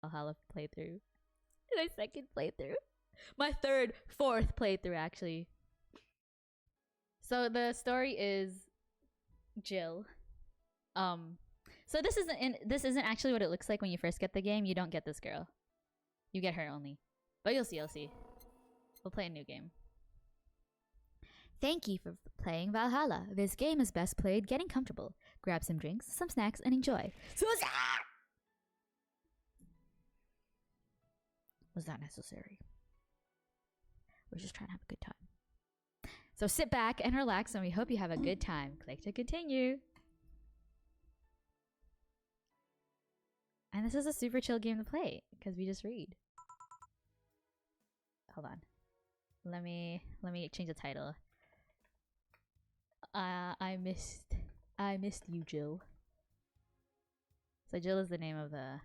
VA11-HALL-A playthrough. My second playthrough. My third, fourth playthrough, actually. So the story is Jill. So this isn't actually what it looks like when you first get the game. You don't get this girl. You get her only. But you'll see. We'll play a new game. Thank you for playing Valhalla. This game is best played getting comfortable. Grab some drinks, some snacks, and enjoy. Was that necessary? We're just trying to have a good time. So sit back and relax, and we hope you have a good time. Click to continue. And this is a super chill game to play, because we just read. Hold on. Let me change the title. I missed you, Jill. So Jill is the name of the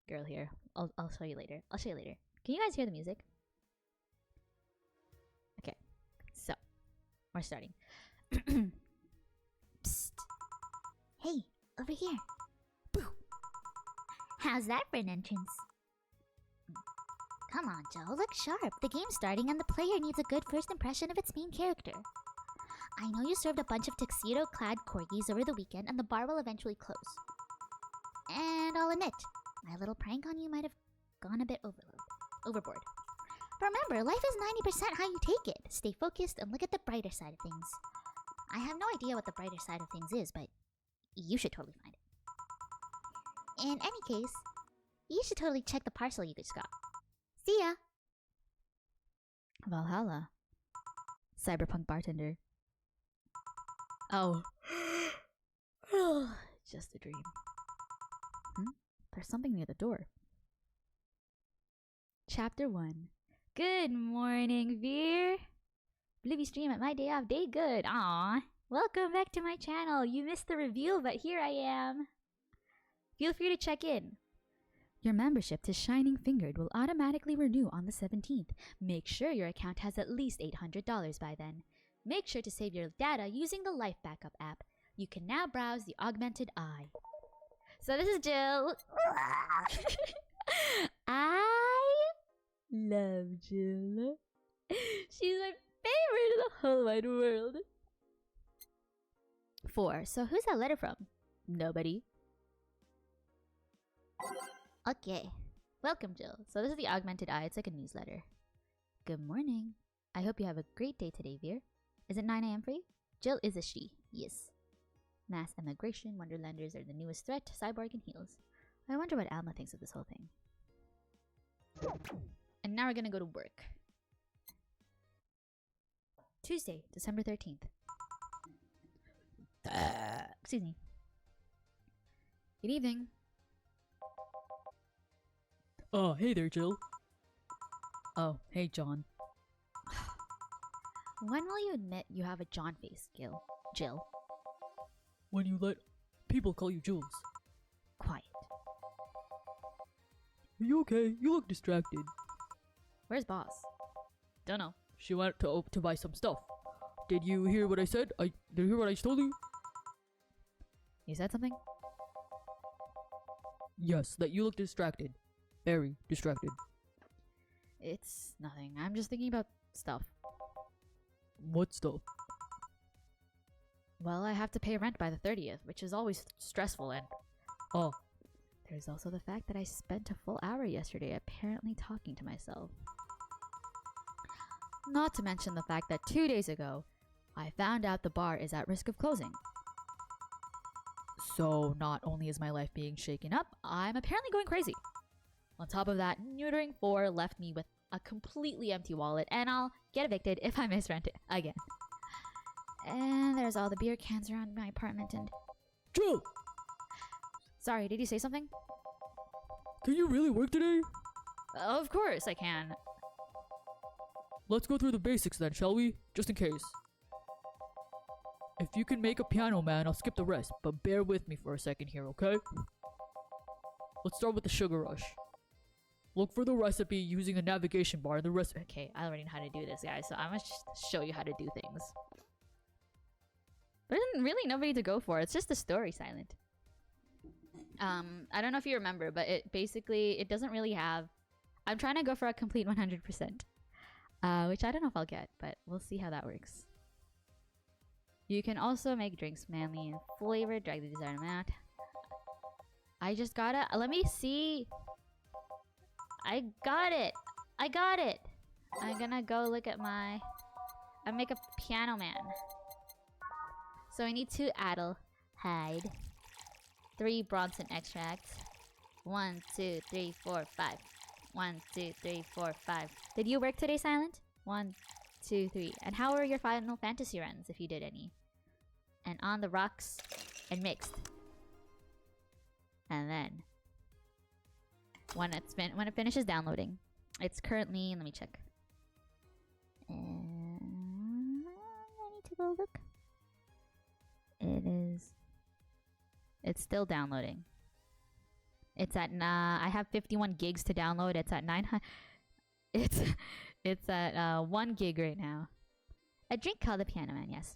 girl here. I'll show you later. I'll show you later. Can you guys hear the music? Okay. So, we're starting. Psst. Hey, over here. Boo. How's that for an entrance? Come on, Joe. Look sharp. The game's starting and the player needs a good first impression of its main character. I know you served a bunch of tuxedo-clad corgis over the weekend and the bar will eventually close. And I'll admit, my little prank on you might have gone a bit overboard. But remember, life is 90% how you take it. Stay focused and look at the brighter side of things. I have no idea what the brighter side of things is, but you should totally find it. In any case, you should totally check the parcel you just got. See ya! Valhalla. Cyberpunk bartender. Oh. Just a dream. There's something near the door. Chapter 1. Good morning, Veer. Bluey stream at my day off. Day good. Aww. Welcome back to my channel. You missed the reveal, but here I am. Feel free to check in. Your membership to Shining Fingered will automatically renew on the 17th. Make sure your account has at least $800 by then. Make sure to save your data using the Life Backup app. You can now browse the Augmented Eye. So this is Jill. I love Jill. She's my favorite in the whole wide world. 4. So who's that letter from? Nobody. Okay. Welcome, Jill. So this is the Augmented Eye. It's like a newsletter. Good morning. I hope you have a great day today, Veer. Is it 9 a.m. for you? Jill is a she. Yes. Mass immigration, Wonderlanders are the newest threat, Cyborg and heels. I wonder what Alma thinks of this whole thing. And now we're gonna go to work. Tuesday, December 13th. Excuse me. Good evening. Oh, hey there, Jill. Oh, hey, John. When will you admit you have a John face, Jill? When you let people call you Jules. Quiet. Are you okay? You look distracted. Where's boss? Don't know. She went to buy some stuff. Did you hear what I said? Did you hear what I told you? You said something? Yes, that you look distracted. Very distracted. It's nothing. I'm just thinking about stuff. What stuff? Well, I have to pay rent by the 30th, which is always stressful, and... Oh. There's also the fact that I spent a full hour yesterday apparently talking to myself. Not to mention the fact that 2 days ago, I found out the bar is at risk of closing. So not only is my life being shaken up, I'm apparently going crazy. On top of that, neutering 4 left me with a completely empty wallet, and I'll get evicted if I miss rent again. And there's all the beer cans around my apartment and... Jill! Sorry, did you say something? Can you really work today? Of course I can. Let's go through the basics then, shall we? Just in case. If you can make a piano man, I'll skip the rest, but bear with me for a second here, okay? Let's start with the sugar rush. Look for the recipe using the navigation bar and the rest. Okay, I already know how to do this, guys, so I'm gonna show you how to do things. There isn't really nobody to go for. It's just the story silent. I don't know if you remember, but it basically, it doesn't really have... I'm trying to go for a complete 100%. Which I don't know if I'll get, but we'll see how that works. You can also make drinks manly and flavored. Drag the desired amount. I just gotta... Let me see. I got it. I got it. I'm gonna go look at my... I make a piano man. So I need 2 Adelheid. 3 Bronson extracts. 1, 2, 3, 4, 5. 1, 2, 3, 4, 5. Did you work today, Silent? 1, 2, 3. And how were your Final Fantasy runs, if you did any? And on the rocks and mixed. And then when it finishes downloading, it's currently, let me check. I need to go look. It's still downloading. It's at I have 51 gigs to download. It's at 900. It's at 1 gig right now. A drink called the Piano Man. Yes.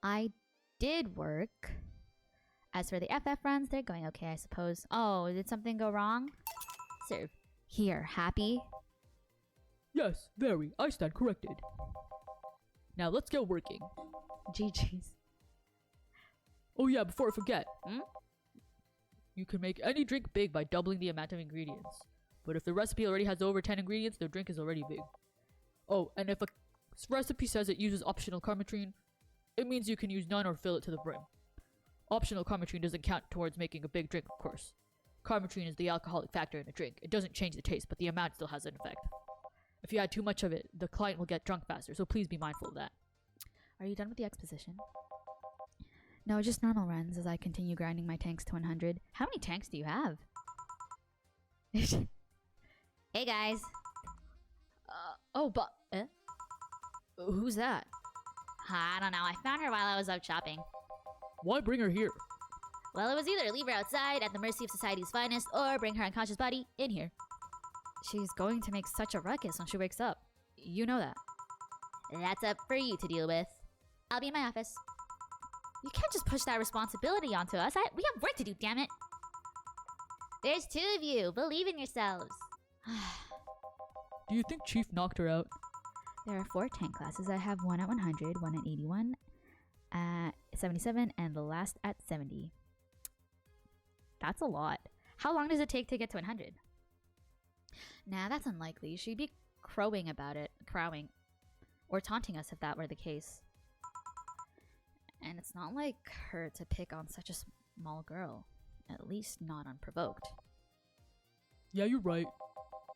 I did work. As for the FF runs, they're going okay, I suppose. Oh, did something go wrong? Serve. Here, happy? Yes, very. I stand corrected. Now let's get working. GG's. Oh yeah, before I forget. You can make any drink big by doubling the amount of ingredients. But if the recipe already has over 10 ingredients, the drink is already big. Oh, and if a recipe says it uses optional carmetrine, it means you can use none or fill it to the brim. Optional carmetrine doesn't count towards making a big drink, of course. Carmetrine is the alcoholic factor in a drink. It doesn't change the taste, but the amount still has an effect. If you add too much of it, the client will get drunk faster, so please be mindful of that. Are you done with the exposition? No, just normal runs as I continue grinding my tanks to 100. How many tanks do you have? Hey guys. Who's that? I don't know. I found her while I was out shopping. Why bring her here? Well, it was either leave her outside at the mercy of society's finest or bring her unconscious body in here. She's going to make such a ruckus when she wakes up. You know that. That's up for you to deal with. I'll be in my office. You can't just push that responsibility onto us. We have work to do, damn it. There's 2 of you. Believe in yourselves. Do you think Chief knocked her out? There are 4 tank classes. I have 1 at 100, 1 at 81, at 77, and the last at 70. That's a lot. How long does it take to get to 100? Nah, that's unlikely. She'd be crowing about it. Crowing. Or taunting us if that were the case. And it's not like her to pick on such a small girl. At least not unprovoked. Yeah, you're right.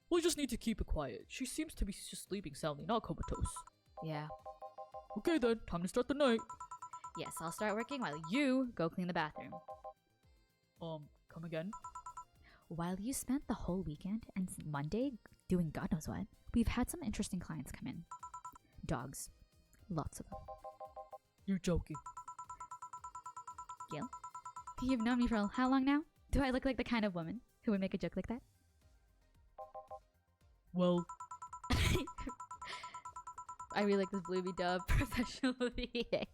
We'll just need to keep it quiet. She seems to be just sleeping soundly, not comatose. Yeah. Okay then, time to start the night. Yes, I'll start working while you go clean the bathroom. Come again? While you spent the whole weekend and Monday doing God knows what, we've had some interesting clients come in. Dogs. Lots of them. You're joking. Gil? You've known me for how long now? Do I look like the kind of woman who would make a joke like that? Well... I really like this Bluey dub. Professional VA.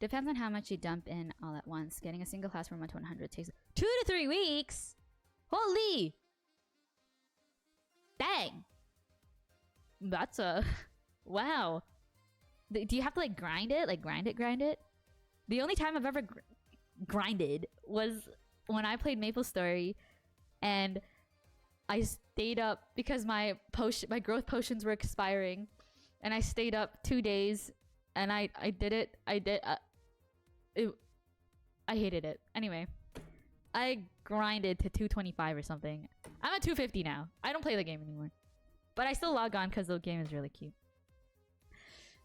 Depends on how much you dump in all at once. Getting a single class from 1 to 100 takes 2 to 3 weeks! Holy! Dang! That's a... Wow. Do you have to like grind it? Like grind it? The only time I've ever grinded was when I played MapleStory and I stayed up because my growth potions were expiring and I stayed up 2 days and I did it. I hated it. Anyway, I grinded to 225 or something. I'm at 250 now. I don't play the game anymore. But I still log on because the game is really cute.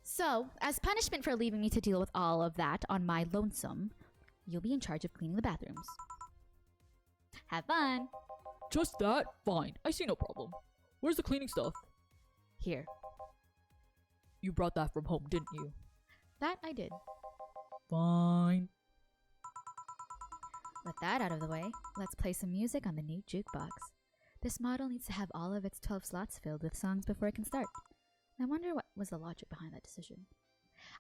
So, as punishment for leaving me to deal with all of that on my lonesome, you'll be in charge of cleaning the bathrooms. Have fun! Just that? Fine. I see no problem. Where's the cleaning stuff? Here. You brought that from home, didn't you? That I did. Fine. With that out of the way, let's play some music on the new jukebox. This model needs to have all of its 12 slots filled with songs before it can start. I wonder what was the logic behind that decision.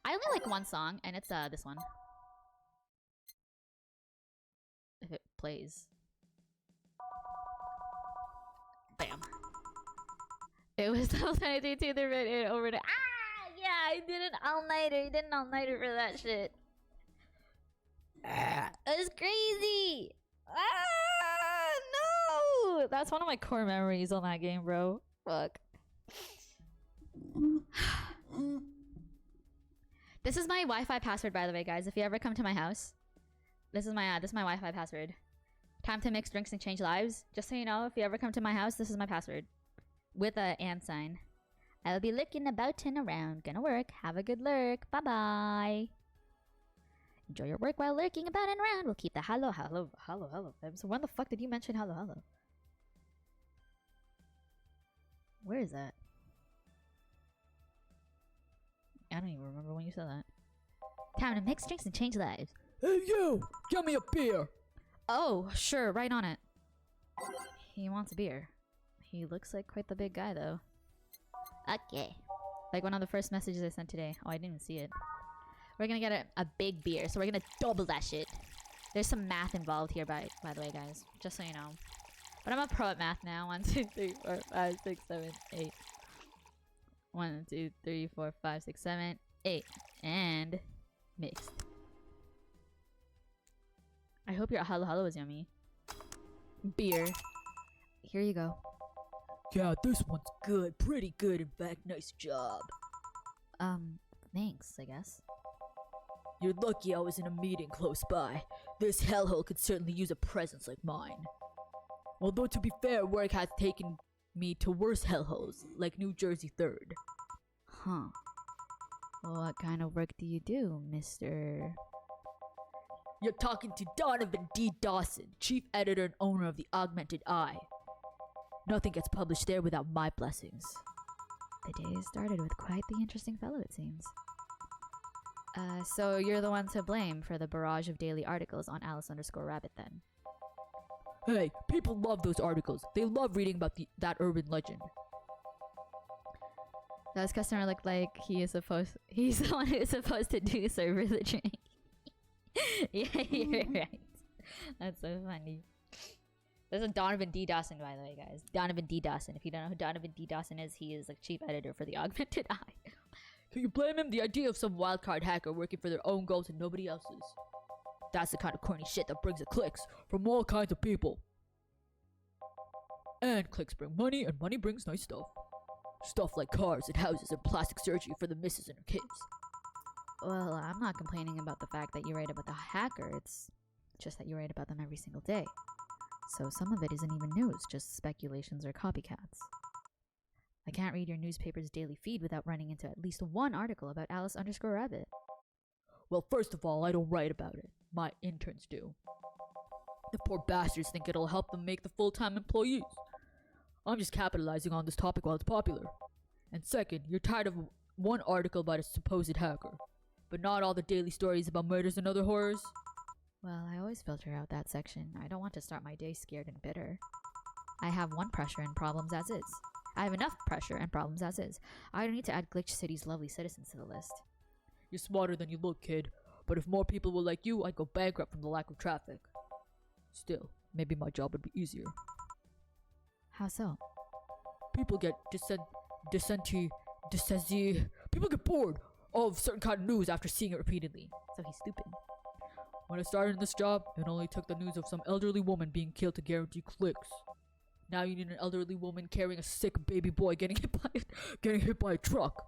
I only like one song, and it's this one. plays. Bam. It was the 22 the red over the yeah, I did an all-nighter. You did an all-nighter for that shit. That's crazy. No. That's one of my core memories on that game, bro. Fuck. This is my Wi-Fi password, by the way, guys. If you ever come to my house, this is my Wi-Fi password. Time to mix drinks and change lives. Just so you know, if you ever come to my house, this is my password with a and sign. I'll be lurking about and around. Gonna work. Have a good lurk. Bye bye. Enjoy your work while lurking about and around. We'll keep the hello. So when the fuck did you mention hello? Where is that? I don't even remember when you said that. Time to mix drinks and change lives. Hey you! Get me a beer! Oh, sure, right on it. He wants beer. He looks like quite the big guy, though. Okay. Like one of the first messages I sent today. Oh, I didn't even see it. We're gonna get a big beer, so we're gonna double that shit. There's some math involved here, by the way, guys. Just so you know. But I'm a pro at math now. 1, 2, 3, 4, 5, 6, 7, 8. 1, 2, 3, 4, 5, 6, 7, 8. And mixed. I hope your hello is yummy. Beer. Here you go. Yeah, this one's good. Pretty good, in fact. Nice job. Thanks, I guess. You're lucky I was in a meeting close by. This hellhole could certainly use a presence like mine. Although, to be fair, work has taken me to worse hellholes, like New Jersey 3rd. Huh. What kind of work do you do, Mr.? You're talking to Donovan D. Dawson, chief editor and owner of the Augmented Eye. Nothing gets published there without my blessings. The day started with quite the interesting fellow, it seems. So you're the one to blame for the barrage of daily articles on Alice_Rabbit then? Hey, people love those articles. They love reading about that urban legend. Does customer look like he's the one who's supposed to do server the drink? Yeah, you're right. That's so funny. There's a Donovan D. Dawson, by the way, guys. Donovan D. Dawson. If you don't know who Donovan D. Dawson is, he is like chief editor for the Augmented Eye. Can you blame him? The idea of some wildcard hacker working for their own goals and nobody else's. That's the kind of corny shit that brings the clicks from all kinds of people. And clicks bring money, and money brings nice stuff. Stuff like cars and houses and plastic surgery for the missus and her kids. Well, I'm not complaining about the fact that you write about the hacker. It's just that you write about them every single day. So some of it isn't even news, just speculations or copycats. I can't read your newspaper's daily feed without running into at least one article about Alice_Rabbit. Well, first of all, I don't write about it. My interns do. The poor bastards think it'll help them make the full-time employees. I'm just capitalizing on this topic while it's popular. And second, you're tired of one article about a supposed hacker, but not all the daily stories about murders and other horrors? Well, I always filter out that section. I don't want to start my day scared and bitter. I have one pressure and problems as is. I have enough pressure and problems as is. I don't need to add Glitch City's lovely citizens to the list. You're smarter than you look, kid. But if more people were like you, I'd go bankrupt from the lack of traffic. Still, maybe my job would be easier. How so? People get people get bored of certain kind of news after seeing it repeatedly. So he's stupid. When I started in this job, it only took the news of some elderly woman being killed to guarantee clicks. Now you need an elderly woman carrying a sick baby boy getting hit by a truck.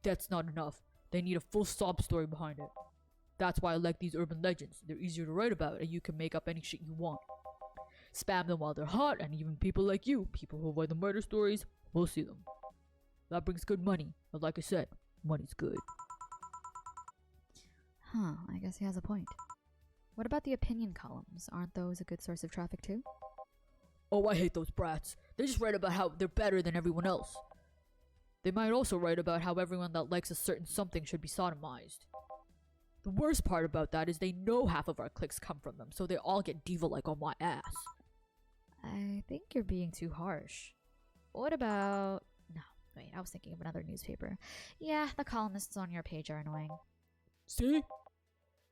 That's not enough. They need a full sob story behind it. That's why I like these urban legends. They're easier to write about, and you can make up any shit you want. Spam them while they're hot, and even people like you, people who avoid the murder stories, will see them. That brings good money, but like I said, money's good. Huh, I guess he has a point. What about the opinion columns? Aren't those a good source of traffic too? Oh, I hate those brats. They just write about how they're better than everyone else. They might also write about how everyone that likes a certain something should be sodomized. The worst part about that is they know half of our clicks come from them, so they all get diva-like on my ass. I think you're being too harsh. What about... No, wait, I was thinking of another newspaper. Yeah, the columnists on your page are annoying. See?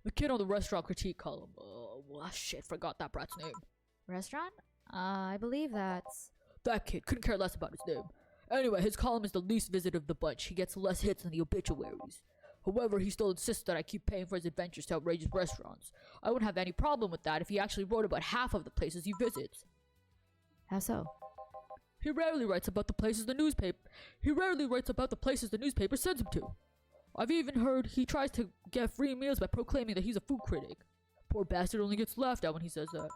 The kid on the restaurant critique column. Well, shit, forgot that brat's name. Restaurant? I believe that's... That kid couldn't care less about his name. Anyway, his column is the least visited of the bunch. He gets less hits than the obituaries. However, he still insists that I keep paying for his adventures to outrageous restaurants. I wouldn't have any problem with that if he actually wrote about half of the places he visits. How so? He rarely writes about the places the newspaper sends him to. I've even heard he tries to get free meals by proclaiming that he's a food critic. Poor bastard only gets laughed at when he says that.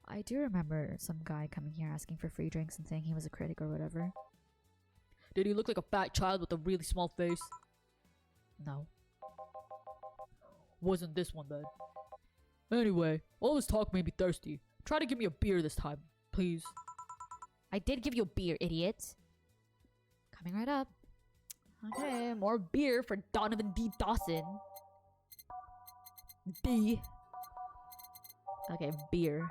I do remember some guy coming here asking for free drinks and saying he was a critic or whatever. Did he look like a fat child with a really small face? No. Wasn't this one then. Anyway, all this talk made me thirsty. Try to give me a beer this time, please. I did give you a beer, idiot. Coming right up. Okay, more beer for Donovan D. Dawson. D. Okay, beer.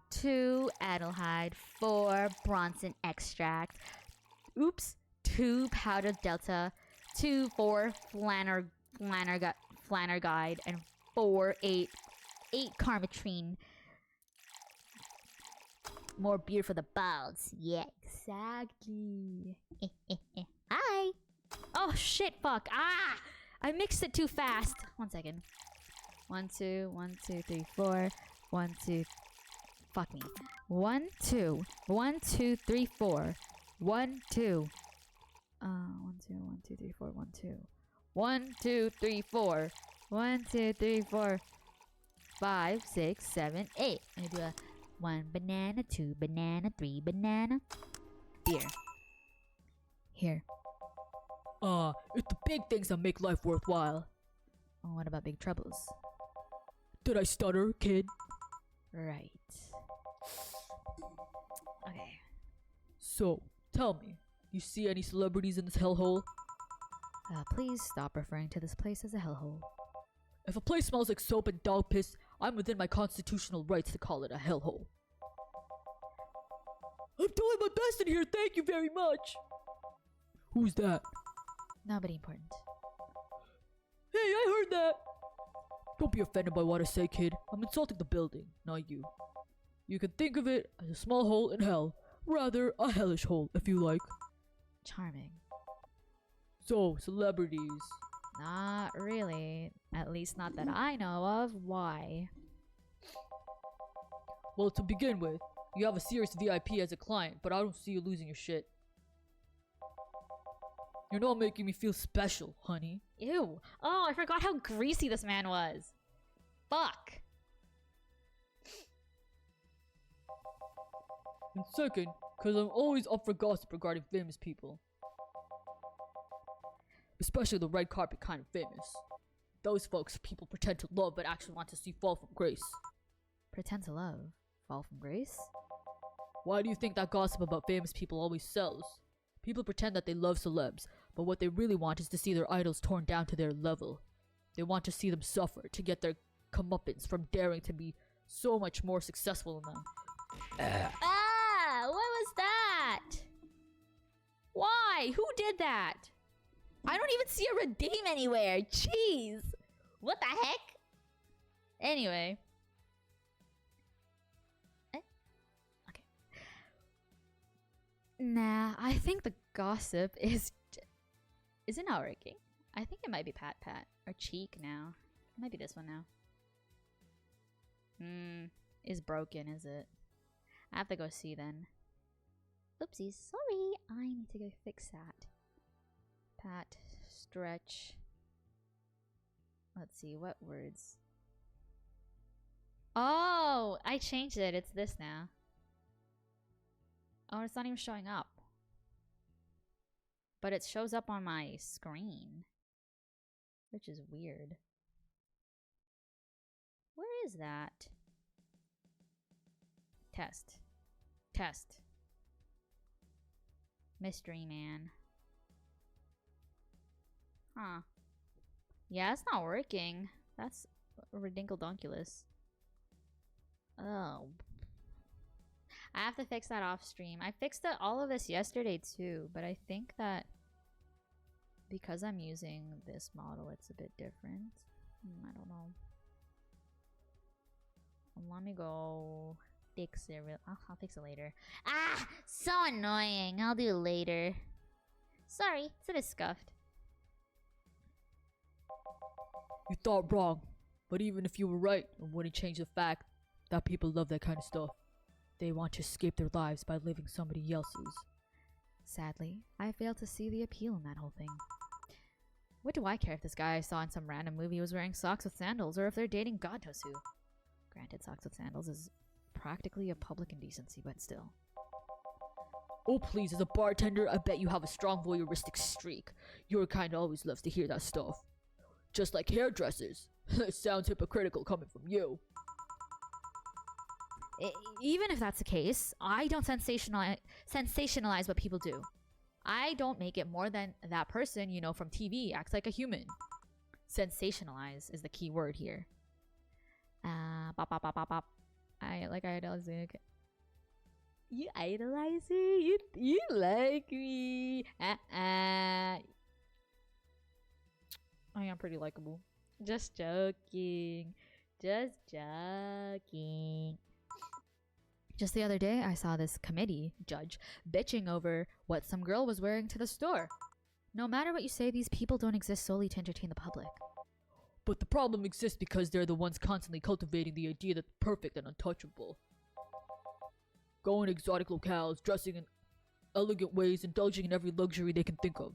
2 Adelhyde, 4 Bronson extract. Oops, 2 powdered delta, 2 4 flanner guide, and 8 carmetrine. More beer for the balls. Yeah, exactly. Hi. Oh shit, fuck. Ah! I mixed it too fast. 1 second. 1 2 1 2 3 4 1 2. Fuck me. 1 2 1 2 3 4 1 2. 1 2 1 2 3 4 1 2 1 2 3 4 1 2 3 4 5 6 7 8. I'm gonna do a 1 banana, 2 banana, 3 banana. Beer. Here. It's the big things that make life worthwhile. Oh, what about big troubles? Did I stutter, kid? Right. Okay. So, tell me, you see any celebrities in this hellhole? Please stop referring to this place as a hellhole. If a place smells like soap and dog piss, I'm within my constitutional rights to call it a hellhole. I'm doing my best in here, thank you very much! Who's that? Nobody important. Hey, I heard that! Don't be offended by what I say, kid. I'm insulting the building, not you. You can think of it as a small hole in hell. Rather, a hellish hole, if you like. Charming. So, celebrities. Not really. At least not that I know of. Why? Well, to begin with, you have a serious VIP as a client, but I don't see you losing your shit. You're not making me feel special, honey. Ew. Oh, I forgot how greasy this man was. Fuck. And second, because I'm always up for gossip regarding famous people. Especially the red carpet kind of famous. Those folks people pretend to love but actually want to see fall from grace. Pretend to love. Fall from grace? Why do you think that gossip about famous people always sells? People pretend that they love celebs, but what they really want is to see their idols torn down to their level. They want to see them suffer, to get their comeuppance from daring to be so much more successful than them. Ah! What was that? Why? Who did that? I don't even see a redeem anywhere. Jeez. What the heck? Anyway. Okay. Nah, I think the gossip is it not working? I think it might be Pat or Cheek now. It might be this one now. Is broken, is it? I have to go see then. Oopsies, sorry. I need to go fix that. Pat, stretch. Let's see, what words? Oh, I changed it. It's this now. Oh, it's not even showing up. But it shows up on my screen. Which is weird. Where is that? Test. Test. Mystery man. Huh. Yeah, it's not working. That's ridiculous. Oh. I have to fix that off stream. I fixed all of this yesterday too, but I think that because I'm using this model, it's a bit different. I don't know. Let me go fix it. I'll fix it later. Ah! So annoying. I'll do it later. Sorry, it's a bit scuffed. You thought wrong. But even if you were right, it wouldn't change the fact that people love that kind of stuff. They want to escape their lives by living somebody else's. Sadly, I failed to see the appeal in that whole thing. What do I care if this guy I saw in some random movie was wearing socks with sandals, or if they're dating God knows who? Granted, socks with sandals is practically a public indecency, but still. Oh please, as a bartender, I bet you have a strong voyeuristic streak. Your kind always loves to hear that stuff. Just like hairdressers. It sounds hypocritical coming from you. Even if that's the case, I don't sensationalize what people do. I don't make it more than that person, you know, from TV acts like a human. Sensationalize is the key word here. Bop, bop, bop, bop, bop. I idolize it. You idolize me? You like me? I am pretty likable. Just joking. Just joking. Just the other day, I saw this committee judge bitching over what some girl was wearing to the store. No matter what you say, these people don't exist solely to entertain the public. But the problem exists because they're the ones constantly cultivating the idea that they're perfect and untouchable. Going to exotic locales, dressing in elegant ways, indulging in every luxury they can think of.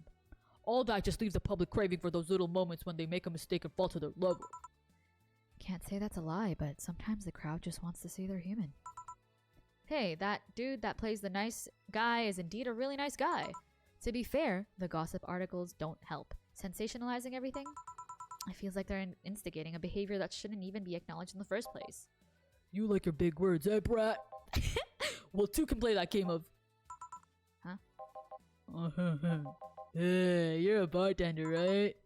All that just leaves the public craving for those little moments when they make a mistake and fall to their level. Can't say that's a lie, but sometimes the crowd just wants to see they're human. Hey, that dude that plays the nice guy is indeed a really nice guy. To be fair, the gossip articles don't help. Sensationalizing everything? It feels like they're instigating a behavior that shouldn't even be acknowledged in the first place. You like your big words, eh, brat? Well, two can play that game of... Huh? Hey, you're a bartender, right?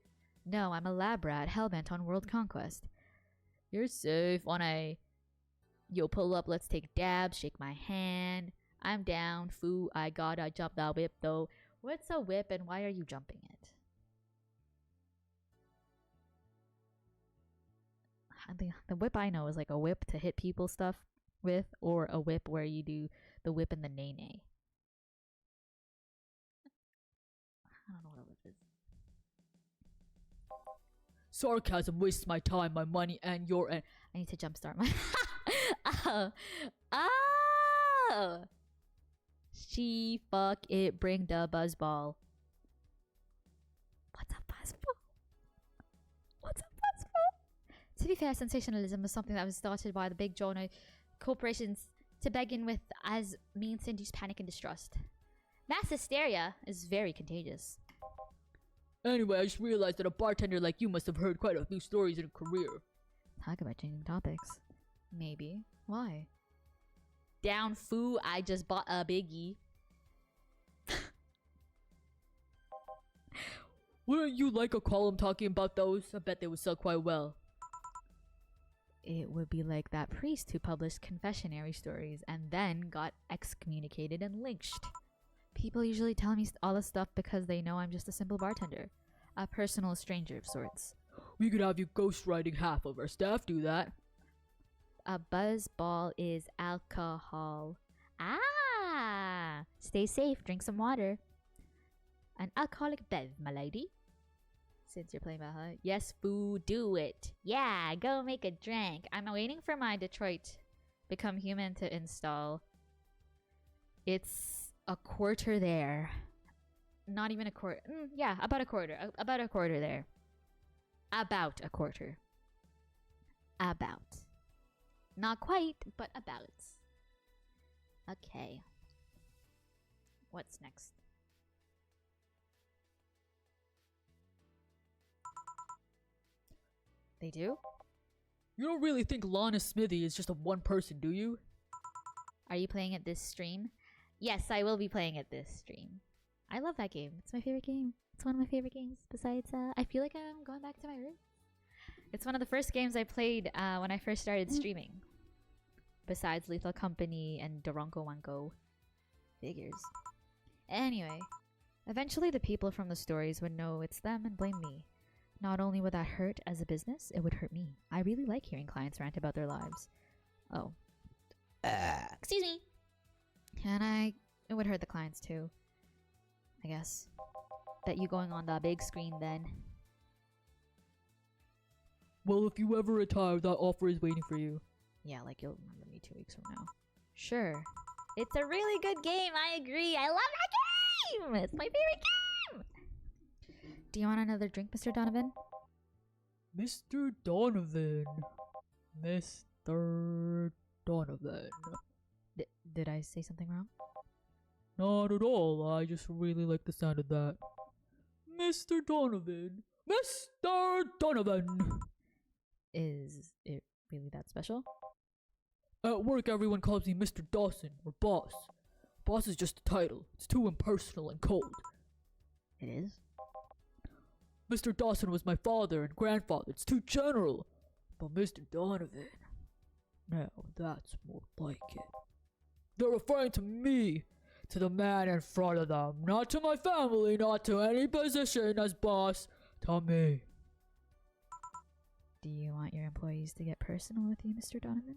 No, I'm a lab rat hellbent on world conquest. You're safe on a... Yo, pull up, let's take dabs, shake my hand. I'm down, foo, I gotta jump that whip though. What's a whip and why are you jumping it? The whip I know is like a whip to hit people stuff with, or a whip where you do the whip and the nay-nay. I don't know what a whip is. Sarcasm wastes my time, my money, and your... I need to jumpstart my... Oh! She fuck it, bring the buzzball. What's a buzzball? What's a buzzball? To be fair, sensationalism is something that was started by the big Jonah corporations to begin with as means to induce panic and distrust. Mass hysteria is very contagious. Anyway, I just realized that a bartender like you must have heard quite a few stories in a career. Talk about changing topics. Maybe. Why? Down foo, I just bought a biggie. Wouldn't you like a column talking about those? I bet they would sell quite well. It would be like that priest who published confessionary stories and then got excommunicated and lynched. People usually tell me all this stuff because they know I'm just a simple bartender. A personal stranger of sorts. We could have you ghostwriting half of our staff do that. A buzzball is alcohol. Ah! Stay safe, drink some water. An alcoholic bev, my lady. Since you're playing Valhalla. Yes, foo, do it. Yeah, go make a drink. I'm waiting for my Detroit Become Human to install. It's a quarter there. Not even a quarter. Yeah, about a quarter. About a quarter there. About a quarter. About. Not quite, but about. Okay. What's next? They do? You don't really think Lana Smithy is just a one person, do you? Are you playing it this stream? Yes, I will be playing it this stream. I love that game. It's my favorite game. It's one of my favorite games. Besides, I feel like I'm going back to my roots. It's one of the first games I played when I first started streaming. Besides Lethal Company and Doronko Wanko. Figures. Anyway, eventually the people from the stories would know it's them and blame me. Not only would that hurt as a business, it would hurt me. I really like hearing clients rant about their lives. Oh. Excuse me. It would hurt the clients too. I guess. That you going on the big screen then. Well, if you ever retire, that offer is waiting for you. Yeah, like you'll remember me 2 weeks from now. Sure. It's a really good game, I agree. I love that game! It's my favorite game! Do you want another drink, Mr. Donovan? Mr. Donovan. Mr. Donovan. Did I say something wrong? Not at all. I just really like the sound of that. Mr. Donovan. Mr. Donovan. Is it really that special? At work, everyone calls me Mr. Dawson or Boss. Boss is just a title. It's too impersonal and cold. It is? Mr. Dawson was my father and grandfather. It's too general. But Mr. Donovan, now that's more like it. They're referring to me, to the man in front of them, not to my family, not to any position as boss, to me. Do you want your employees to get personal with you, Mr. Donovan?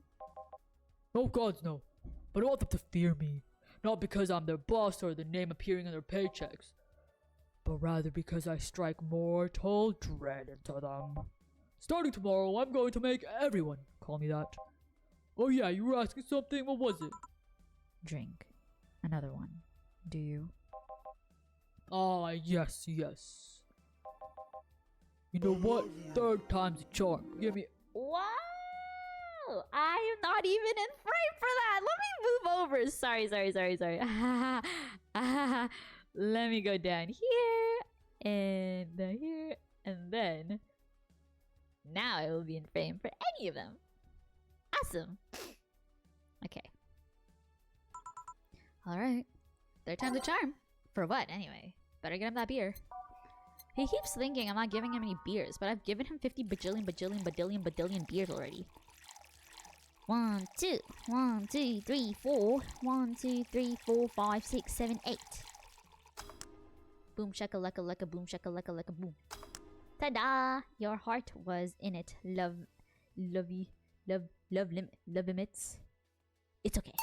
Oh gods no, but I want them to fear me, not because I'm their boss or the name appearing in their paychecks, but rather because I strike mortal dread into them. Starting tomorrow, I'm going to make everyone call me that. Oh yeah, you were asking something, what was it? Drink. Another one. Do you? Ah, yes. You know what? Third time's a charm. Give me... Wow! I am not even in frame for that! Let me move over! Sorry. Let me go down here, and here, and then... Now I will be in frame for any of them. Awesome! Okay. Alright. Third time's a charm. For what, anyway? Better get him that beer. He keeps thinking I'm not giving him any beers, but I've given him 50 bajillion beers already. 1, 2, 1, 2, 3, 4. 1, 2, 3, 4, 5, 6, 7, 8. Boom shakalaka laka boom shakalaka laka boom. Ta-da! Your heart was in it. Love limits. It's okay.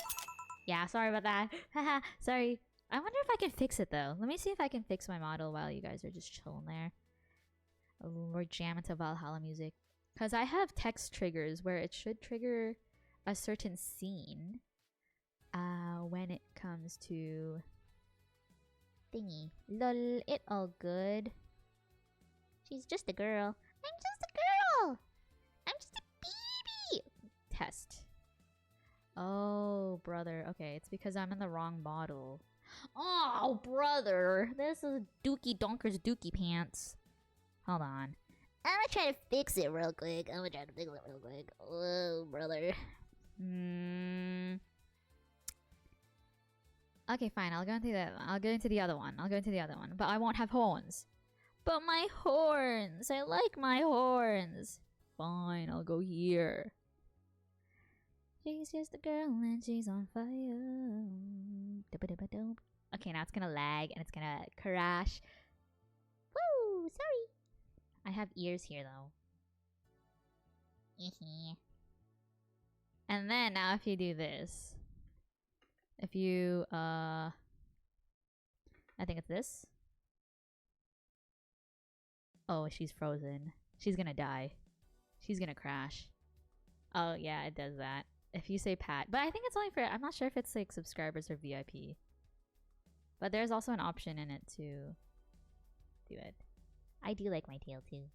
Yeah, sorry about that. Haha, sorry. I wonder if I can fix it though. Let me see if I can fix my model while you guys are just chilling there. We're jamming to VA11-HALL-A music. Because I have text triggers where it should trigger a certain scene when it comes to thingy. Lol, it all good. She's just a girl. I'm just a girl. I'm just a baby. Test. Oh, brother. Okay, it's because I'm in the wrong model. Oh, brother. This is Dookie Donker's Dookie Pants. Hold on. I'm gonna try to fix it real quick. Oh, brother. Okay, fine. I'll go into the other one. But I won't have horns. But my horns. I like my horns. Fine, I'll go here. She's just a girl and she's on fire. Okay, now it's gonna lag and it's gonna crash. Woo! Sorry. I have ears here though. And then now if you do this. If you I think it's this. Oh, she's frozen. She's gonna die. She's gonna crash. Oh yeah, it does that. If you say Pat. But I think it's only for, I'm not sure if it's like subscribers or VIP. But there's also an option in it to do it. I do like my tail too.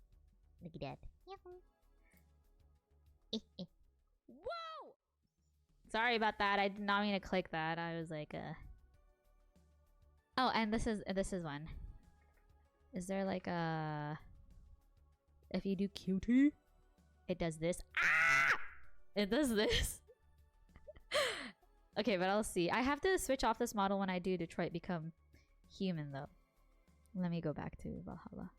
Look at that. Whoa! Sorry about that. I did not mean to click that. I was like, Oh, and this is one. Is there like a... If you do QT, it does this. Ah! It does this. Okay, but I'll see. I have to switch off this model when I do Detroit Become Human, though. Let me go back to VA11-HALL-A.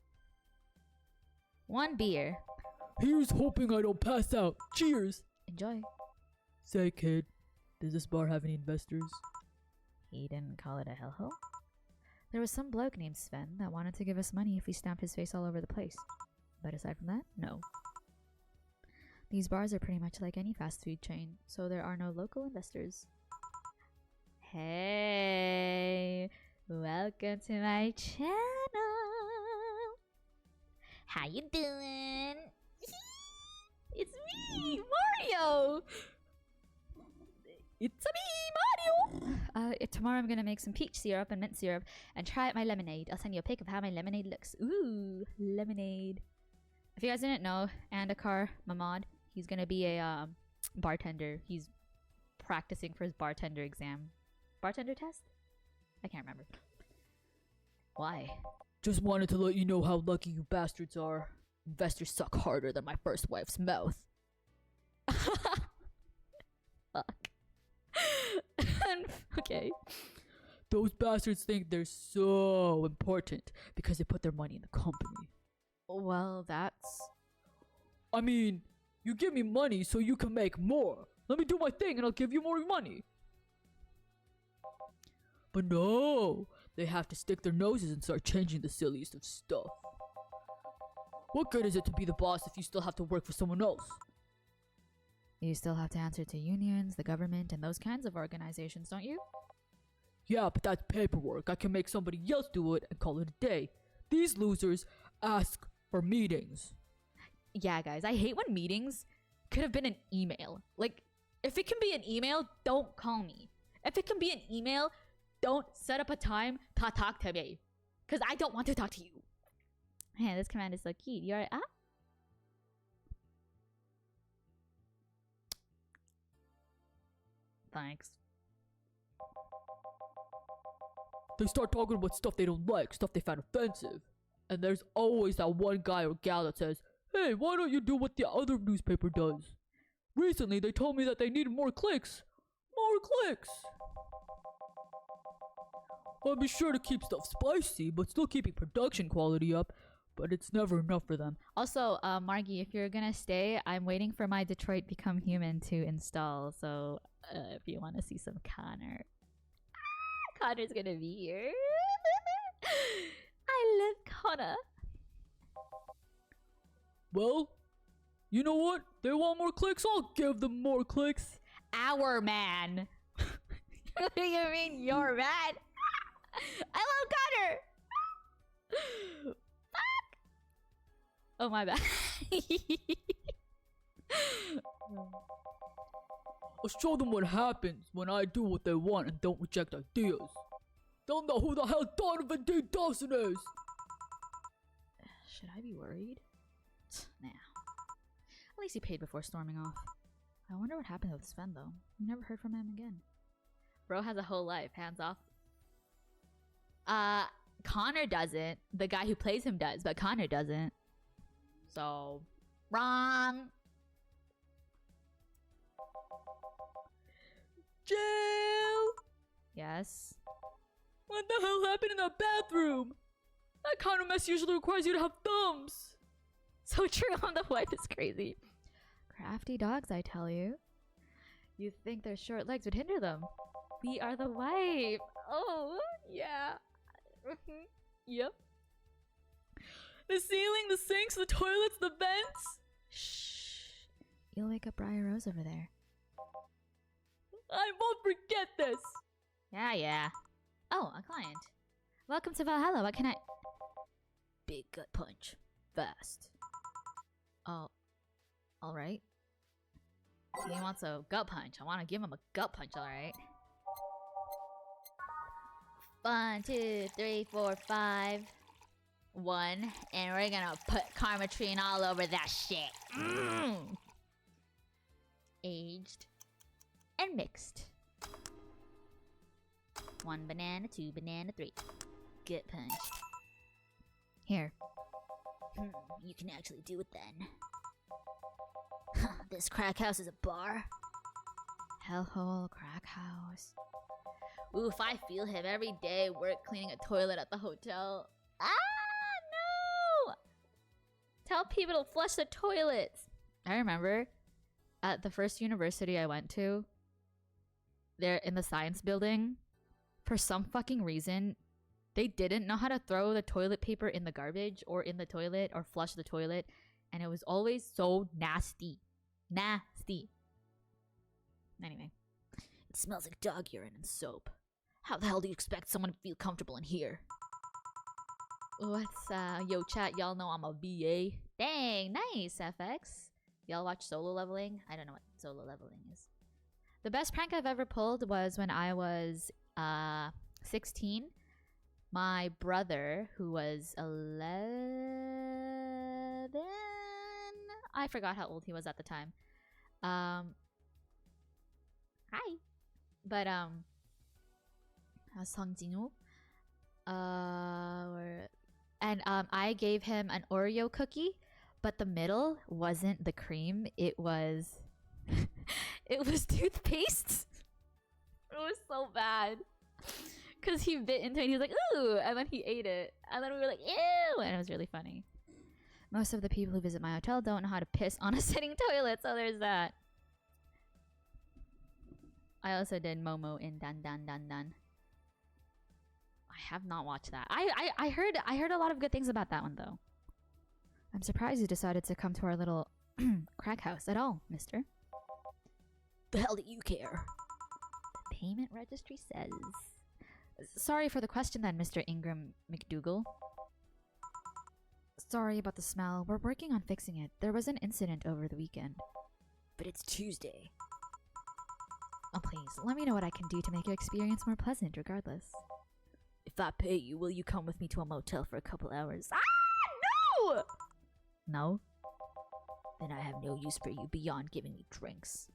1 beer. Here's hoping I don't pass out. Cheers! Enjoy. Say, kid, does this bar have any investors? He didn't call it a hellhole. There was some bloke named Sven that wanted to give us money if we stamped his face all over the place. But aside from that, no. These bars are pretty much like any fast food chain, so there are no local investors. Hey, welcome to my channel. How you doing? It's me, Mario. It's me, Mario. Tomorrow I'm gonna make some peach syrup and mint syrup and try out my lemonade. I'll send you a pic of how my lemonade looks. Ooh, lemonade. If you guys didn't know, Andakar Mahmad, he's gonna be a bartender. He's practicing for his bartender exam. Bartender test? I can't remember. Why? Just wanted to let you know how lucky you bastards are. Investors suck harder than my first wife's mouth. Fuck. Okay. Those bastards think they're so important because they put their money in the company. Well, that's... I mean, you give me money so you can make more. Let me do my thing and I'll give you more money. But no, they have to stick their noses and start changing the silliest of stuff. What good is it to be the boss if you still have to work for someone else? You still have to answer to unions, the government, and those kinds of organizations, don't you? Yeah, but that's paperwork. I can make somebody else do it and call it a day. These losers ask for meetings. Yeah, guys, I hate when meetings could have been an email. Like, if it can be an email, don't call me. If it can be an email, don't set up a time to talk to me. Because I don't want to talk to you. Man, this command is so cute. You alright? Ah? Thanks. They start talking about stuff they don't like, stuff they find offensive. And there's always that one guy or gal that says, "Hey, why don't you do what the other newspaper does?" Recently, they told me that they needed more clicks. More clicks! I'll be sure to keep stuff spicy, but still keeping production quality up. But it's never enough for them. Also, Margie, if you're gonna stay, I'm waiting for my Detroit Become Human to install. So, if you want to see some Connor, Connor's gonna be here. I love Connor. Well, you know what? They want more clicks, I'll give them more clicks. Our man. What do you mean, your man? I love Connor. Fuck. Oh, my bad. I'll show them what happens when I do what they want and don't reject ideas. They'll know who the hell Donovan D. Dawson is. Should I be worried? Nah. At least he paid before storming off. I wonder what happened with Sven, though. We never heard from him again. Bro has a whole life. Hands off. Connor doesn't. The guy who plays him does, but Connor doesn't. So, wrong. Jail! Yes. What the hell happened in that bathroom? That kind of mess usually requires you to have thumbs. So true. The wife is crazy. Crafty dogs, I tell you. You think their short legs would hinder them? We are the wife. Oh, yeah. Yep. The ceiling, the sinks, the toilets, the vents. Shh. You'll wake up Briar Rose over there. I won't forget this. Yeah. Oh, a client. Welcome to Valhalla. What can I... Big gut punch. Fast. Oh. Alright. He wants a gut punch. I want to give him a gut punch, alright. 1, 2, 3, 4, 5. 1. And we're gonna put Karmatrine all over that shit. Aged. And mixed. 1 banana, 2 banana, 3. Gut punch. Here. You can actually do it then. This crack house is a bar. Hellhole crack house. Oof, I feel him every day. Work cleaning a toilet at the hotel. Ah, no! Tell people to flush the toilets. I remember at the first university I went to, there in the science building, for some fucking reason, They didn't know how to throw the toilet paper in the garbage or in the toilet or flush the toilet. And it was always so nasty. Nasty. Anyway. It smells like dog urine and soap. How the hell do you expect someone to feel comfortable in here? What's, yo chat, y'all know I'm a VA. Dang, nice, FX. Y'all watch Solo Leveling? I don't know what Solo Leveling is. The best prank I've ever pulled was when I was, 16. My brother, who was 11... I forgot how old he was at the time. Hi. But, Songjinu. I gave him an Oreo cookie, but the middle wasn't the cream. It was... it was toothpaste. It was so bad. Because he bit into it and he was like, ooh! And then he ate it. And then we were like, ew! And it was really funny. Most of the people who visit my hotel don't know how to piss on a sitting toilet, so there's that. I also did Momo in Dan Dan Dan Dan. I have not watched that. I heard a lot of good things about that one, though. I'm surprised you decided to come to our little crack house at all, mister. The hell do you care? The payment registry says... Sorry for the question then, Mr. Ingram McDougal. Sorry about the smell. We're working on fixing it. There was an incident over the weekend. But it's Tuesday. Oh, please, let me know what I can do to make your experience more pleasant, regardless. If I pay you, will you come with me to a motel for a couple hours? Ah, no! No? Then I have no use for you beyond giving me drinks.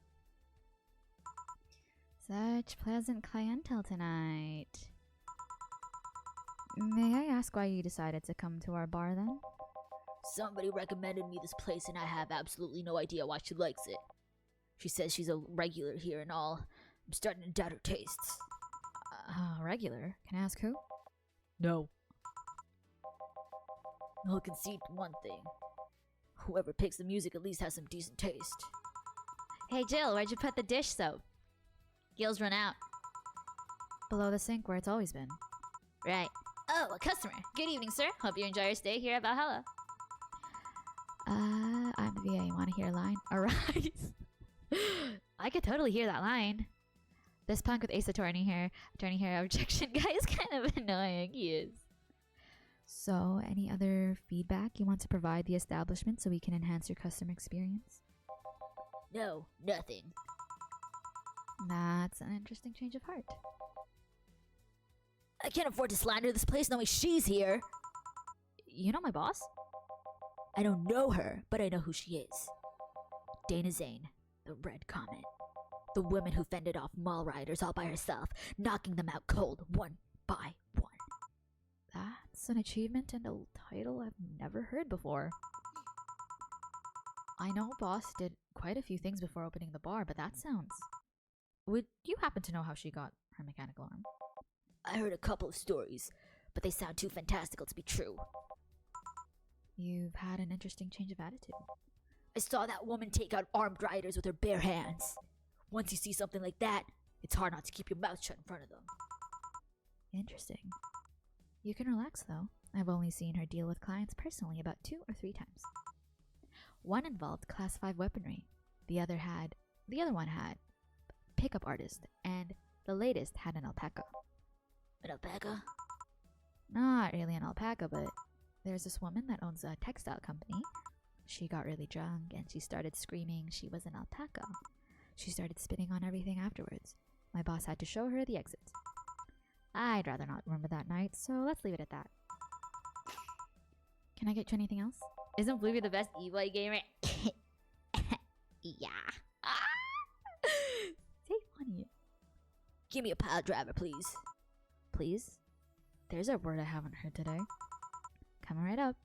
Such pleasant clientele tonight. May I ask why you decided to come to our bar then? Somebody recommended me this place and I have absolutely no idea why she likes it. She says she's a regular here and all. I'm starting to doubt her tastes. Regular? Can I ask who? No. I'll concede one thing. Whoever picks the music at least has some decent taste. Hey Jill, where'd you put the dish soap? Gil's run out. Below the sink where it's always been. Right. Oh, a customer. Good evening, sir. Hope you enjoy your stay here at VA11-HALL-A. I'm the VA. You want to hear a line? Arise. I could totally hear that line. This punk with Ace Attorney hair objection guy is kind of annoying. He is. So, any other feedback you want to provide the establishment so we can enhance your customer experience? No, nothing. That's an interesting change of heart. I can't afford to slander this place knowing she's here. You know my boss? I don't know her, but I know who she is. Dana Zane, the Red Comet. The woman who fended off mall rioters all by herself, knocking them out cold, one by one. That's an achievement and a title I've never heard before. I know boss did quite a few things before opening the bar, but that sounds... Would you happen to know how she got her mechanical arm? I heard a couple of stories, but they sound too fantastical to be true. You've had an interesting change of attitude. I saw that woman take out armed rioters with her bare hands. Once you see something like that, it's hard not to keep your mouth shut in front of them. Interesting. You can relax, though. I've only seen her deal with clients personally about 2 or 3 times. One involved Class 5 weaponry. The other one had pickup artist, and the latest had an alpaca. An alpaca? Not really an alpaca, but there's this woman that owns a textile company. She got really drunk and she started screaming she was an alpaca. She started spitting on everything afterwards. My boss had to show her the exit. I'd rather not remember that night, so let's leave it at that. Can I get you anything else? Isn't Bluey the best e-boy gamer? Yeah. Stay funny. Give me a pile driver, please. Please? There's a word I haven't heard today. Coming right up.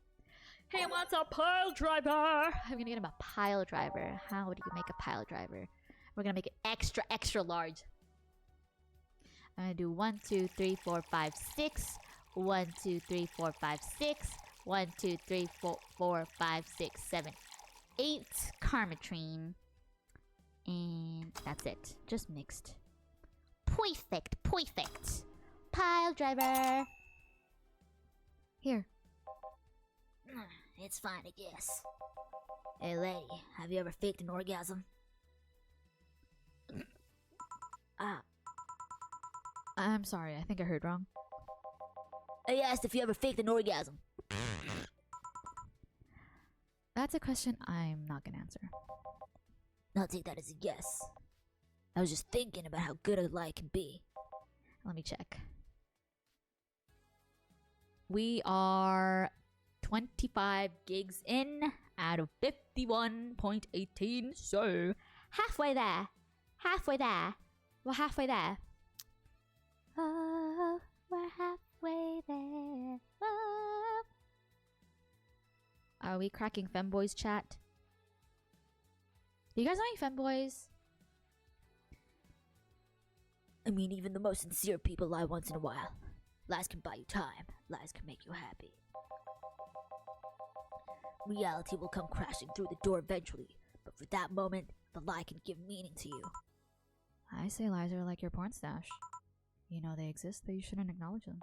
He wants a pile driver! I'm gonna get him a pile driver. How do you make a pile driver? We're gonna make it extra, extra large. I'm gonna do 1, 2, 3, 4, 5, 6. 1, 2, 3, 4, 5, 6. 1, 2, 3, 4, 5, 6, 7, 8 Carmatrine. And that's it. Just mixed. Perfect, perfect. Pile driver. Here. It's fine, I guess. Hey, lady, have you ever faked an orgasm? I'm sorry, I think I heard wrong. I asked if you ever faked an orgasm. That's a question I'm not gonna answer. I'll take that as a yes. I was just thinking about how good a lie can be. Let me check. We are 25 gigs in out of 51.18, so halfway there. Halfway there. We're halfway there. Oh, we're halfway there. Oh. Are we cracking femboys chat? Do you guys know any femboys? I mean, even the most sincere people lie once in a while. Lies can buy you time. Lies can make you happy. Reality will come crashing through the door eventually, but for that moment, the lie can give meaning to you. I say lies are like your porn stash. You know they exist, but you shouldn't acknowledge them.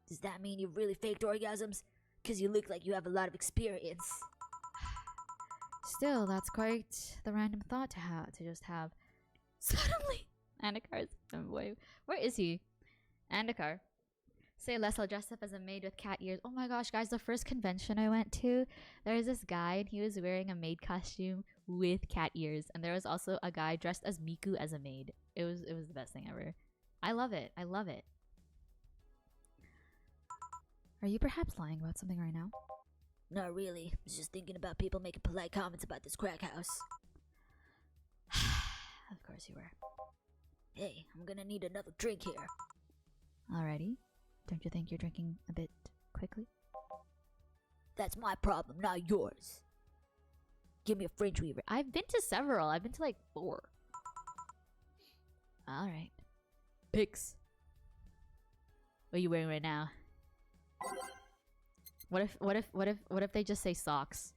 Does that mean you really faked orgasms? Because you look like you have a lot of experience. Still, that's quite the random thought to just have. Suddenly, Andakar's femboy. Where is he? Andakar. Say less, I'll dress up as a maid with cat ears. Oh my gosh, guys, the first convention I went to, there was this guy and he was wearing a maid costume with cat ears. And there was also a guy dressed as Miku as a maid. It was the best thing ever. I love it. I love it. Are you perhaps lying about something right now? Not really. I was just thinking about people making polite comments about this crack house. Of course you were. Hey, I'm gonna need another drink here. Alrighty. Don't you think you're drinking a bit quickly? That's my problem, not yours. Give me a fringe weaver. I've been to several. I've been to like 4. Alright. Picks. What are you wearing right now? What if they just say socks?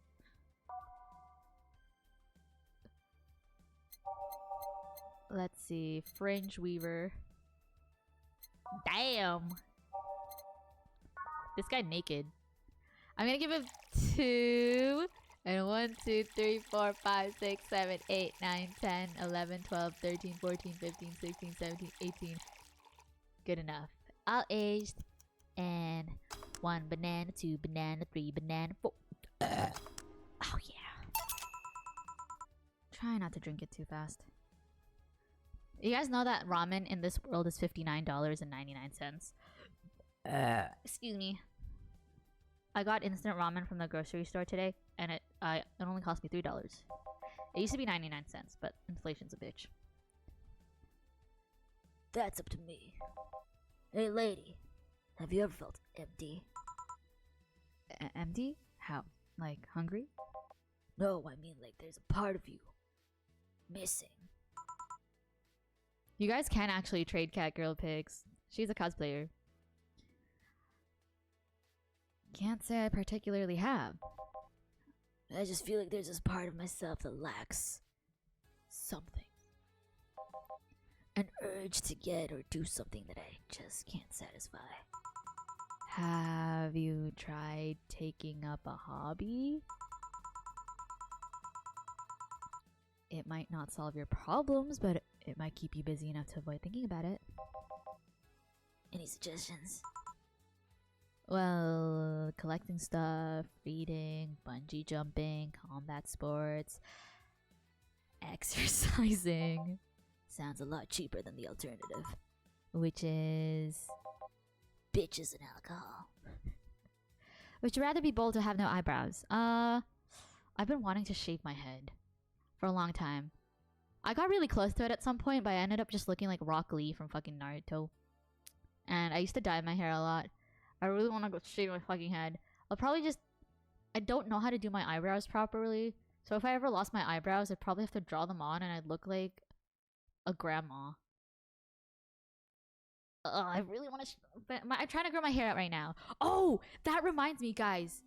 Let's see. Fringe weaver. Damn. This guy naked. I'm gonna give him 2. And 1, 2, 3, 4, 5, 6, 7, 8, 9, 10, 11, 12, 13, 14, 15, 16, 17, 18. Good enough. All aged. And 1 banana, 2 banana, 3 banana, 4. Oh yeah. Try not to drink it too fast. You guys know that ramen in this world is $59.99. Excuse me. I got instant ramen from the grocery store today, and it only cost me $3. It used to be 99 cents, but inflation's a bitch. That's up to me. Hey, lady. Have you ever felt empty? Empty? How? Like hungry? No, I mean like there's a part of you missing. You guys can actually trade cat girl pics. She's a cosplayer. Can't say I particularly have. I just feel like there's this part of myself that lacks something. An urge to get or do something that I just can't satisfy. Have you tried taking up a hobby? It might not solve your problems, but it might keep you busy enough to avoid thinking about it. Any suggestions? Well, collecting stuff, reading, bungee jumping, combat sports, exercising. Sounds a lot cheaper than the alternative. Which is... bitches and alcohol. Would you rather be bold or have no eyebrows? I've been wanting to shave my head for a long time. I got really close to it at some point, but I ended up just looking like Rock Lee from fucking Naruto. And I used to dye my hair a lot. I really want to go shave my fucking head. I'll probably just... I don't know how to do my eyebrows properly. So if I ever lost my eyebrows, I'd probably have to draw them on and I'd look like a grandma. I really want to... I'm trying to grow my hair out right now. Oh! That reminds me, guys.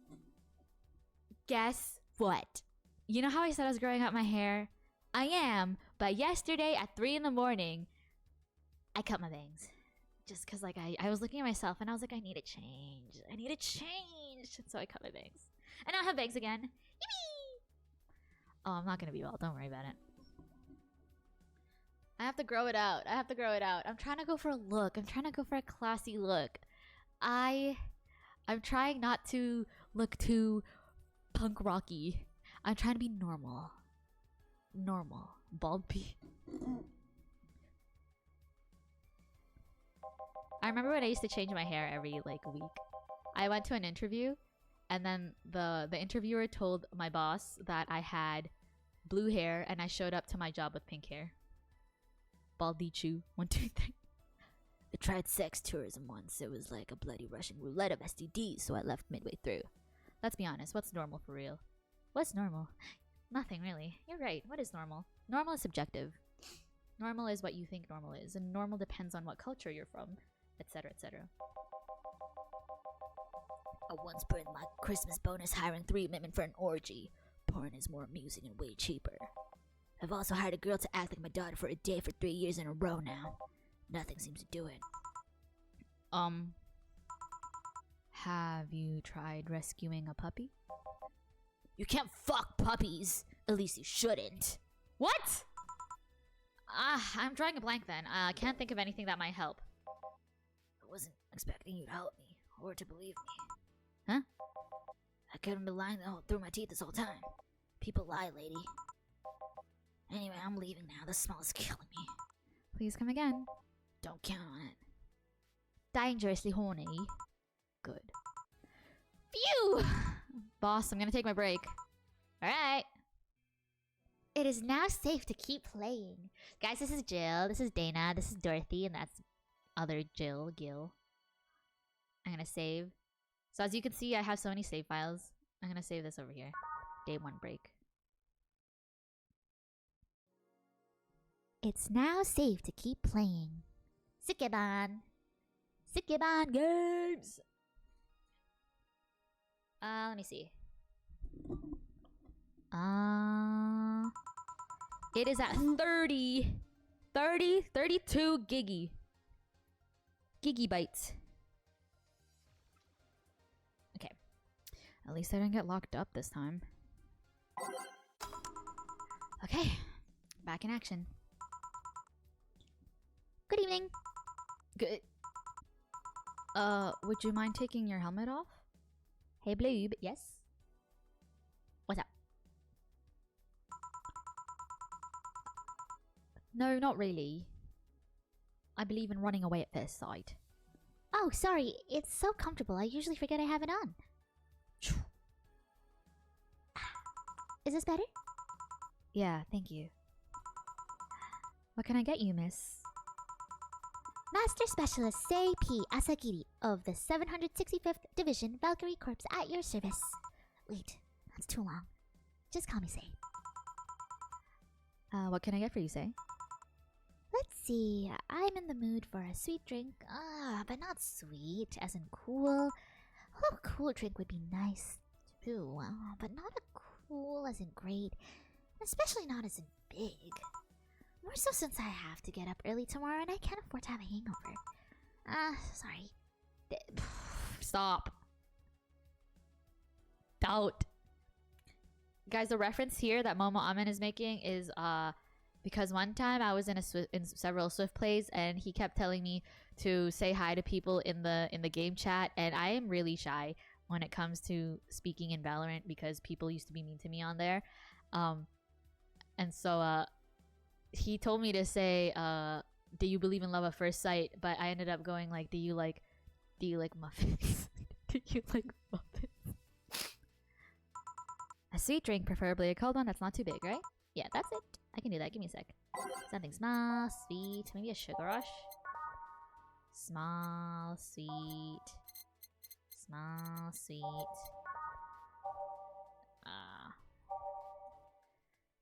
Guess what? You know how I said I was growing out my hair? I am, but yesterday at 3 in the morning, I cut my bangs. just because like I was looking at myself and I was like, I need to change. I need to change. So I cut my bangs. And now I have bangs again. Yippee! Oh, I'm not gonna be bald. Don't worry about it. I have to grow it out. I have to grow it out. I'm trying to go for a look. I'm trying to go for a classy look. I'm trying not to look too punk rocky. I'm trying to be normal. Normal. Bald pea. I remember when I used to change my hair every like week. I went to an interview and then the interviewer told my boss that I had blue hair and I showed up to my job with pink hair. Baldy chew. 1, 2, 3. I tried sex tourism once. It was like a bloody Russian roulette of STDs, so I left midway through. Let's be honest, what's normal for real? What's normal? Nothing really. You're right. What is normal? Normal is subjective. Normal is what you think normal is, and normal depends on what culture you're from, etc., etc. I once burned my Christmas bonus hiring 3 women for an orgy. Porn is more amusing and way cheaper. I've also hired a girl to act like my daughter for a day for 3 years in a row now. Nothing seems to do it. Have you tried rescuing a puppy? You can't fuck puppies. At least you shouldn't. What? I'm drawing a blank then. I can't think of anything that might help. I wasn't expecting you to help me or to believe me. Huh? I could have been lying through my teeth this whole time. People lie, lady. Anyway, I'm leaving now. The smell is killing me. Please come again. Don't count on it. Dangerously horny. Good. Phew! Boss, I'm gonna take my break. Alright. It is now safe to keep playing. Guys, this is Jill, this is Dana, this is Dorothy, and that's other Jill, Gil. I'm gonna save. So as you can see, I have so many save files. I'm gonna save this over here. Day 1 break. It's now safe to keep playing. Sukeban. Sukeban games! Let me see. It is at 32 gigabytes. Okay. At least I didn't get locked up this time. Okay. Back in action. Good evening. Good. Would you mind taking your helmet off? Hey, Bloob. Yes? What's up? No, not really. I believe in running away at first sight. Oh, sorry. It's so comfortable. I usually forget I have it on. Is this better? Yeah, thank you. What can I get you, miss? Master Specialist Sei P. Asagiri of the 765th Division Valkyrie Corps at your service. Wait, that's too long. Just call me Sei. What can I get for you, Sei? Let's see. I'm in the mood for a sweet drink. But not sweet, as in cool. A little cool drink would be nice, too. But not a cool as in great. Especially not as in big. More so since I have to get up early tomorrow and I can't afford to have a hangover. Sorry. Stop. Don't. Guys, the reference here that Momo Amen is making is because one time I was in several Swift plays and he kept telling me to say hi to people in the game chat, and I am really shy when it comes to speaking in Valorant because people used to be mean to me on there. And so he told me to say, do you believe in love at first sight? But I ended up going like, do you like muffins? Do you like muffins? A sweet drink, preferably a cold one that's not too big, right? Yeah, that's it. I can do that. Give me a sec. Something small, sweet, maybe a sugar rush. Small, sweet. Small, sweet.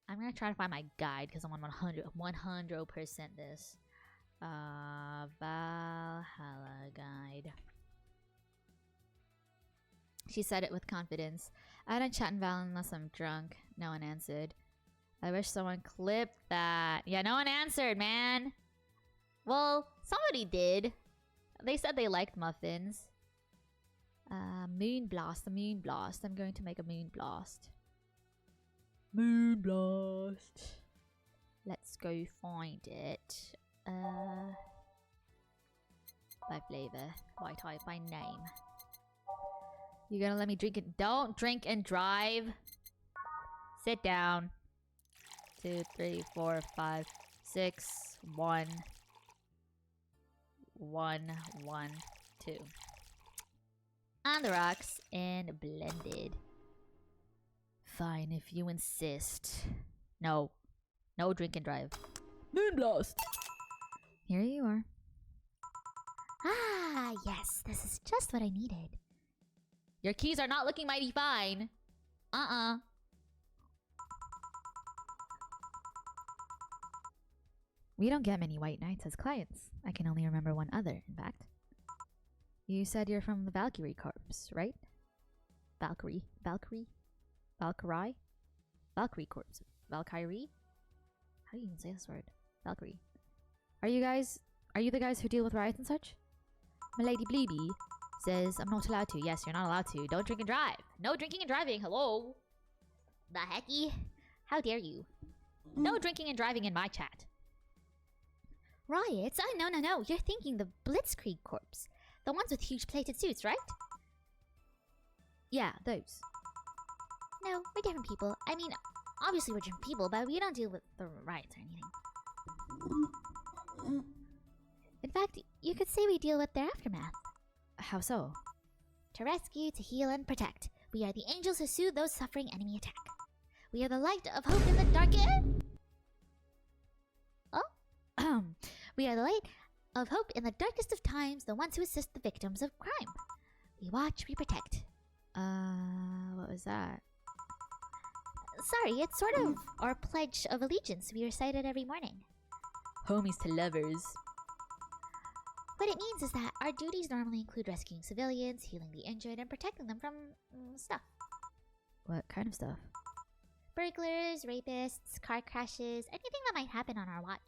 I'm gonna try to find my guide because I'm on 100% this. Valhalla guide. She said it with confidence. I don't chat in Val unless I'm drunk. No one answered. I wish someone clipped that. Yeah, no one answered, man. Well, somebody did. They said they liked muffins. Moon blast, the moon blast. I'm going to make a moon blast. Moon blast. Let's go find it. By flavor. By type, by name. You gonna let me drink it? Don't drink and drive. Sit down. 2, 3, 4, 5, 6, 1. 1, 1, 2. On the rocks and blended. Fine, if you insist. No. No drink and drive. Moon blast. Here you are. Ah, yes, this is just what I needed. Your keys are not looking mighty fine. We don't get many white knights as clients. I can only remember one other, in fact. You said you're from the Valkyrie Corps, right? Valkyrie Corps. Valkyrie? How do you even say this word? Valkyrie. Are you the guys who deal with riots and such? Milady Bleeby says I'm not allowed to. Yes, you're not allowed to. Don't drink and drive. No drinking and driving. Hello? The hecky? How dare you? No drinking and driving in my chat. Riots? Oh, no. You're thinking the Blitzkrieg Corps. The ones with huge plated suits, right? Yeah, those. No, we're different people. I mean, obviously we're different people, but we don't deal with the riots or anything. In fact, you could say we deal with their aftermath. How so? To rescue, to heal, and protect. We are the angels who soothe those suffering enemy attack. We are the light of hope in the darkest... Oh? We are the light of hope in the darkest of times, the ones who assist the victims of crime. We watch, we protect. What was that? Sorry, it's sort of our pledge of allegiance we recite it every morning. Homies to lovers. What it means is that our duties normally include rescuing civilians, healing the injured, and protecting them from stuff. What kind of stuff? Burglars, rapists, car crashes, anything that might happen on our watch.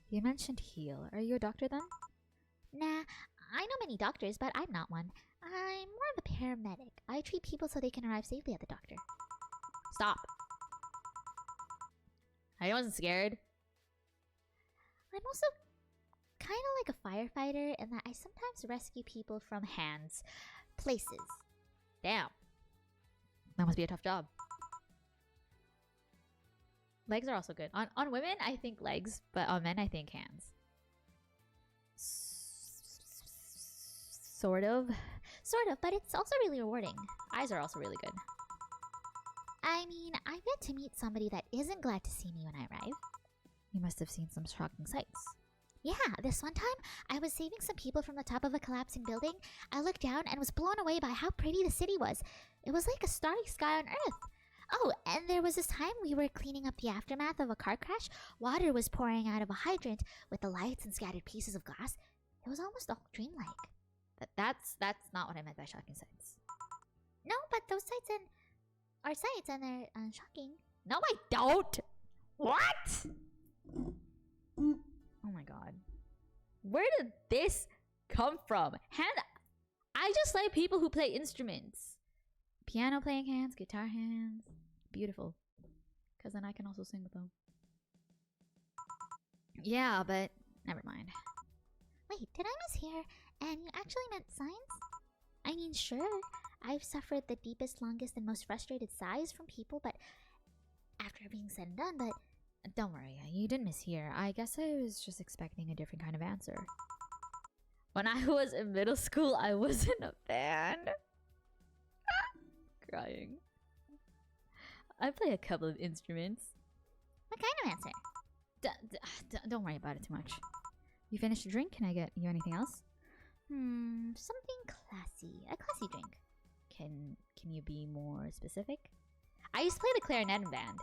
You mentioned heal. Are you a doctor then? Nah, I know many doctors, but I'm not one. I'm more of a paramedic. I treat people so they can arrive safely at the doctor. Stop. I wasn't scared. I'm also kind of like a firefighter in that I sometimes rescue people from hands, places. Damn. That must be a tough job. Legs are also good. On women, I think legs, but on men, I think hands. Sort of. Sort of, but it's also really rewarding. Eyes are also really good. I mean, I've yet to meet somebody that isn't glad to see me when I arrive. You must have seen some shocking sights. Yeah, this one time, I was saving some people from the top of a collapsing building. I looked down and was blown away by how pretty the city was. It was like a starry sky on Earth. Oh, and there was this time we were cleaning up the aftermath of a car crash. Water was pouring out of a hydrant with the lights and scattered pieces of glass. It was almost all dreamlike. That's not what I meant by shocking sights. No, but those sights are sights and they're shocking. No, I don't! What? Oh my god. Where did this come from? I just like people who play instruments. Piano playing hands, guitar hands. Beautiful. Because then I can also sing with them. Yeah, but never mind. Wait, did I mishear? And you actually meant signs? I mean, sure, I've suffered the deepest, longest, and most frustrated sighs from people, but after everything's said and done, but... Don't worry, you didn't mishear. I guess I was just expecting a different kind of answer. When I was in middle school, I was in a band. Crying. I play a couple of instruments. What kind of answer? Don't worry about it too much. You finished your drink? Can I get you anything else? Something classy. A classy drink. Can you be more specific? I used to play the clarinet in band.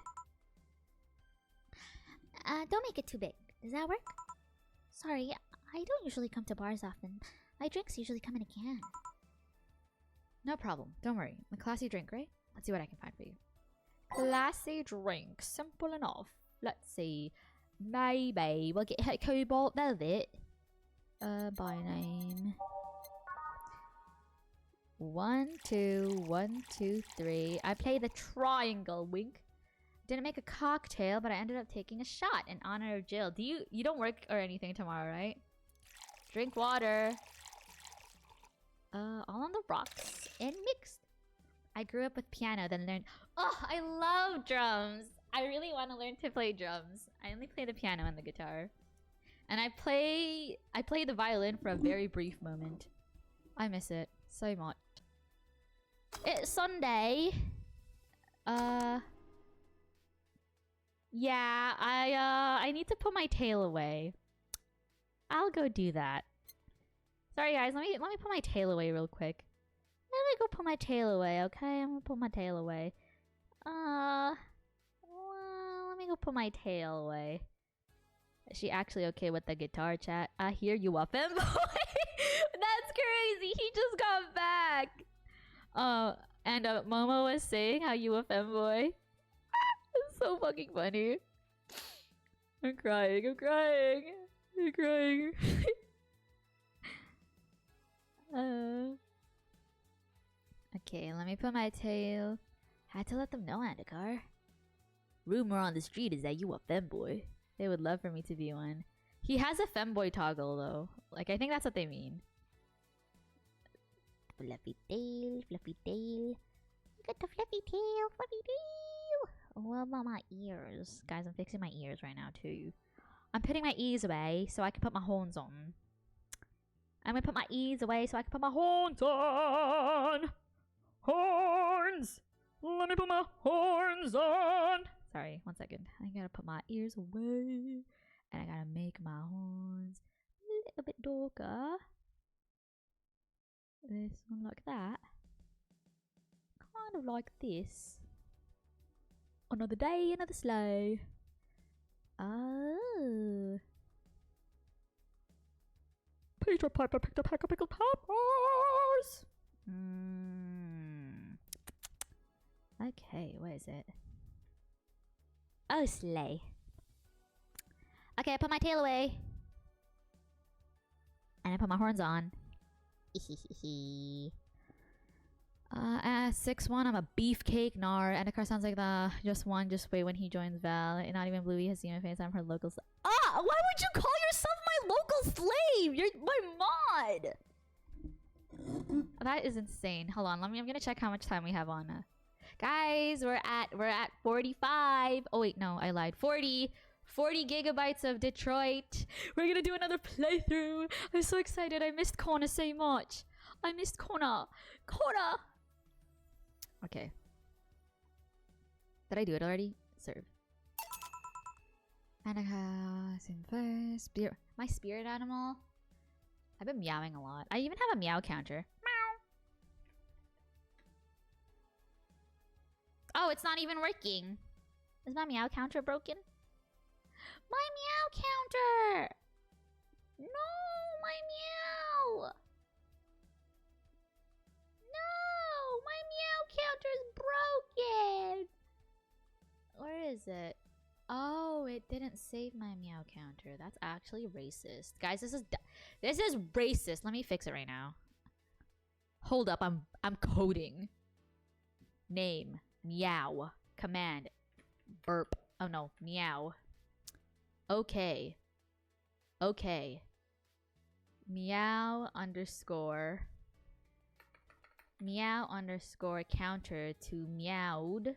Don't make it too big. Does that work? Sorry, I don't usually come to bars often. My drinks usually come in a can. No problem. Don't worry. A classy drink, right? Let's see what I can find for you. Classy drink. Simple enough. Let's see. Maybe we'll get her cobalt velvet. By name. 1, 2, 1, 2, 3. I play the triangle, wink. Didn't make a cocktail, but I ended up taking a shot in honor of Jill. You don't work or anything tomorrow, right? Drink water. All on the rocks and mixed. I grew up with piano, then learned. Oh, I love drums. I really want to learn to play drums. I only play the piano and the guitar. And I play the violin for a very brief moment. I miss it so much. It's Sunday. Yeah, I need to put my tail away. I'll go do that. Sorry guys, let me put my tail away real quick. Let me go put my tail away, okay? I'm gonna put my tail away. Well, let me go put my tail away. Is she actually okay with the guitar chat? I hear you a femboy. That's crazy. He just got back. And Momo was saying how you a femboy. It's so fucking funny. I'm crying. I'm crying. I'm crying. Okay, let me put my tail. Had to let them know, Andikar. Rumor on the street is that you a femboy. They would love for me to be one. He has a femboy toggle though. Like, I think that's what they mean. Fluffy tail, fluffy tail. Got the fluffy tail, fluffy tail. What about my ears? Guys, I'm fixing my ears right now too. I'm putting my ears away so I can put my horns on. I'm gonna put my ears away so I can put my horns on. Horns! Let me put my horns on. Sorry, 1 second. I gotta put my ears away. And I gotta make my horns a little bit darker. This one like that. Kind of like this. Another day, another sleigh. Oh. Peter Piper picked a pack of pickled peppers. Okay, where is it? Oh, sleigh. Okay, I put my tail away. And I put my horns on. 6-1, I'm a beefcake. Nar. Endicott sounds like the just one, just wait when he joins Val. And not even Bluey has seen my face. I'm her local slave. Ah! Why would you call yourself my local slave? You're my mod! That is insane. Hold on, I'm gonna check how much time we have on. Guys, we're at 45. Oh wait, no, I lied. 40 gigabytes of Detroit. We're gonna do another playthrough. I'm so excited. I missed Kona so much. I missed Kona. Kona! Okay. Did I do it already? Serve. Annika, first. My spirit animal. I've been meowing a lot. I even have a meow counter. Meow. Oh, it's not even working. Is my meow counter broken? My meow counter! No, my meow! No, my meow counter's broken! Where is it? Oh, it didn't save my meow counter. That's actually racist. Guys, this is racist. Let me fix it right now. Hold up, I'm coding. Name, meow. Command, burp. Oh no, meow. Okay. Meow underscore counter to meowed.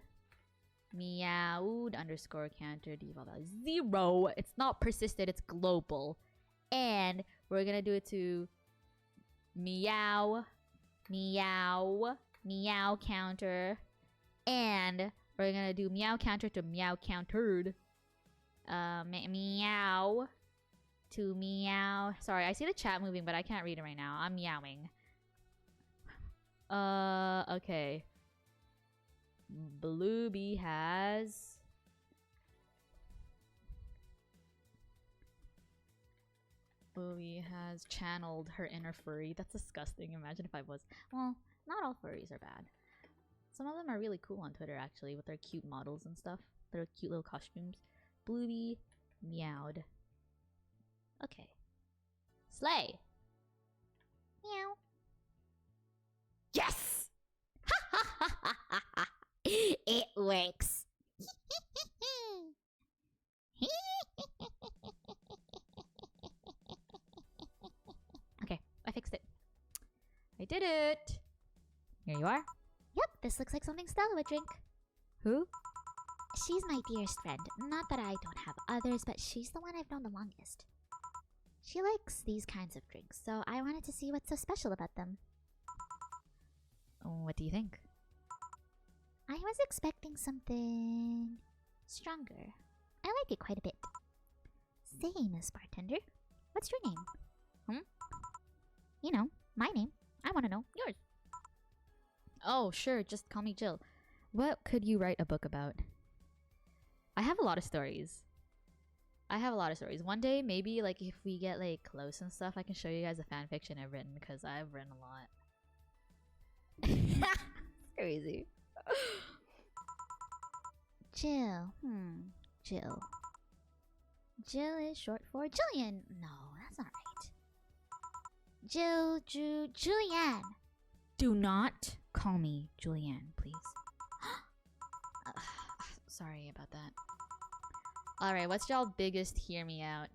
Meowed underscore counter default value 0. It's not persistent, it's global. And we're gonna do it to meow counter. And we're gonna do meow counter to meow countered. Meow to meow. Sorry, I see the chat moving, but I can't read it right now. I'm meowing. Okay. Bluebee has channeled her inner furry. That's disgusting. Imagine if I was. Well, not all furries are bad. Some of them are really cool on Twitter, actually, with their cute models and stuff. Their cute little costumes. Bluebee meowed. Okay. Slay. Meow. Yes! It works. Okay, I fixed it. I did it. Here you are. Yep, this looks like something Stella would drink. Who? She's my dearest friend. Not that I don't have others, but she's the one I've known the longest. She likes these kinds of drinks, so I wanted to see what's so special about them. What do you think? I was expecting something stronger. I like it quite a bit. Say, Miss Bartender, what's your name? You know, my name. I want to know yours. Oh, sure, just call me Jill. What could you write a book about? I have a lot of stories. One day, maybe, like, if we get, like, close and stuff, I can show you guys the fan fiction I've written, because I've written a lot. It's crazy. Jill. Jill. Jill is short for Jillian. No, that's not right. Julianne. Do not call me Julianne, please. Sorry about that. Alright, what's y'all biggest hear me out?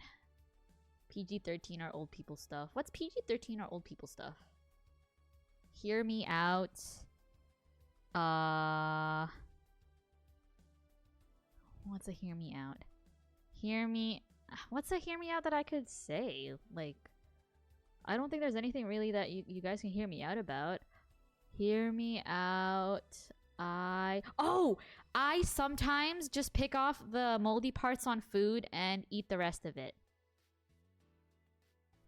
PG-13 or old people stuff? What's PG-13 or old people stuff? Hear me out. What's a hear me out? What's a hear me out that I could say? Like, I don't think there's anything really that you guys can hear me out about. Hear me out. I sometimes just pick off the moldy parts on food and eat the rest of it.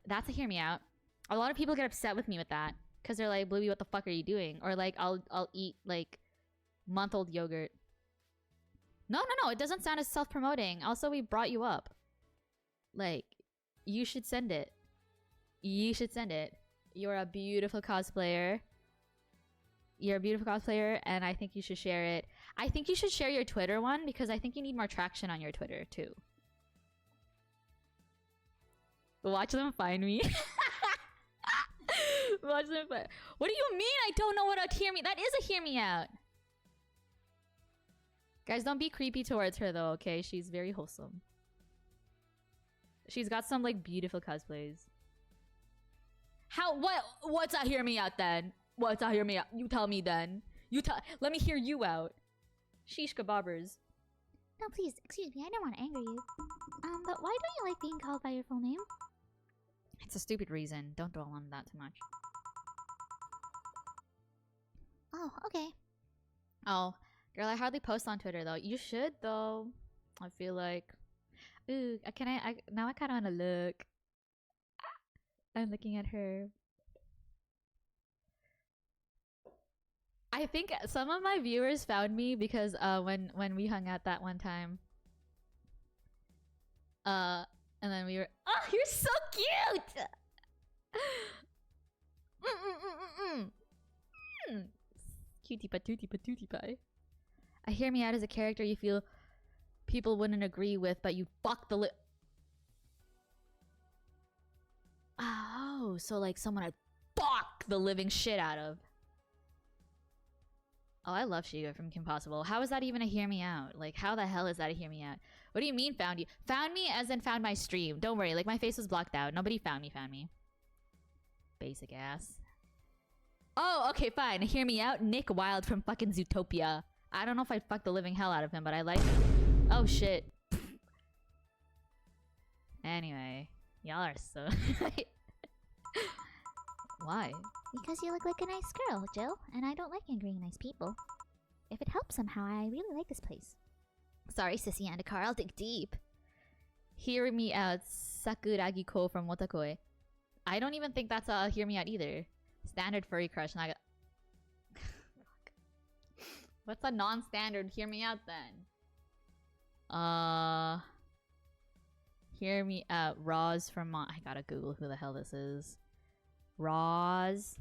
That's a hear me out. A lot of people get upset with me with that because they're like, Bluey, what the fuck are you doing? Or like, I'll eat like month-old yogurt. No, it doesn't sound as self-promoting. Also, we brought you up. Like, you should send it. You're a beautiful cosplayer. And I think you should share it. I think you should share your Twitter one because I think you need more traction on your Twitter too. Watch them find me. What do you mean I don't know what a hear me? That is a hear me out. Guys, don't be creepy towards her though, okay? She's very wholesome. She's got some like beautiful cosplays. What's a hear me out then? What's a hear me out? You tell me then. Let me hear you out. Sheesh kebabbers. No, please, excuse me, I don't want to anger you. But why don't you like being called by your full name? It's a stupid reason. Don't dwell on that too much. Oh, okay. Oh, girl, I hardly post on Twitter though. You should though. I feel like. Ooh, now I kind of want to look. I'm looking at her. I think some of my viewers found me because when we hung out that one time. And then we were, oh, you're so cute. Cutie patootie pie. I hear me out as a character you feel people wouldn't agree with, but you fuck the Oh, so like someone I'd fuck the living shit out of. Oh, I love Shiga from Kim Possible. How is that even a hear me out? Like, how the hell is that a hear me out? What do you mean found you? Found me as in found my stream. Don't worry, like my face was blocked out. Nobody found me. Basic ass. Oh, okay, fine. Hear me out. Nick Wilde from fucking Zootopia. I don't know if I'd fuck the living hell out of him, but I like him. Oh, shit. Anyway, y'all are so... Why? Because you look like a nice girl, Jill, and I don't like angry nice people. If it helps somehow, I really like this place. Sorry, Sissy and Carl, I'll dig deep. Hear me out, Sakuragi-ko from Wotakoi. I don't even think that's a hear me out either. Standard furry crush, Naga. What's a non-standard hear me out then? Hear me out, Roz from I gotta Google who the hell this is. Roz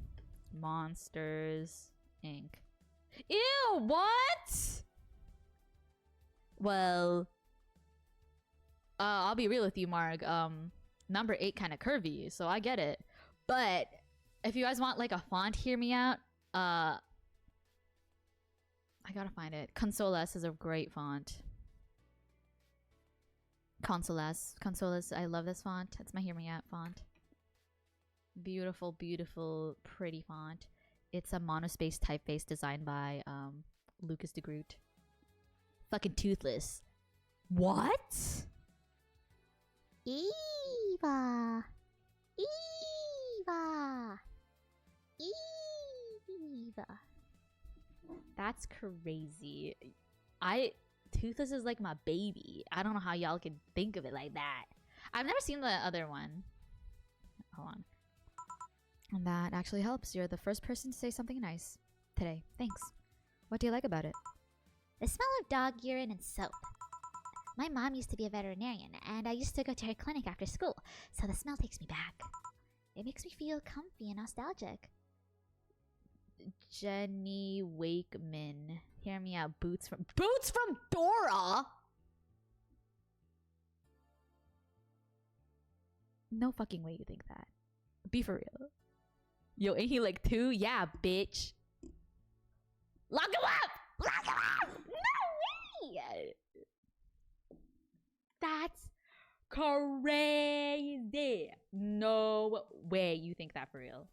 Monsters Inc. Ew, what? Well, I'll be real with you, Marg. number 8 kind of curvy, so I get it. But if you guys want like a font, hear me out. I gotta find it. Consolas is a great font. Consolas. I love this font. It's my hear me out font. Beautiful, beautiful, pretty font. It's a monospace typeface designed by Lucas de Groot. Fucking toothless. What? Eva. Eva. Eva. That's crazy. Toothless is like my baby. I don't know how y'all can think of it like that. I've never seen the other one. Hold on. And that actually helps. You're the first person to say something nice today. Thanks. What do you like about it? The smell of dog urine and soap. My mom used to be a veterinarian, and I used to go to her clinic after school, so the smell takes me back. It makes me feel comfy and nostalgic. Jenny Wakeman. Hear me out. Boots from Dora? No fucking way you think that. Be for real. Yo, ain't he like 2? Yeah, bitch. Lock him up! Lock him up! No way! That's crazy. No way you think that for real.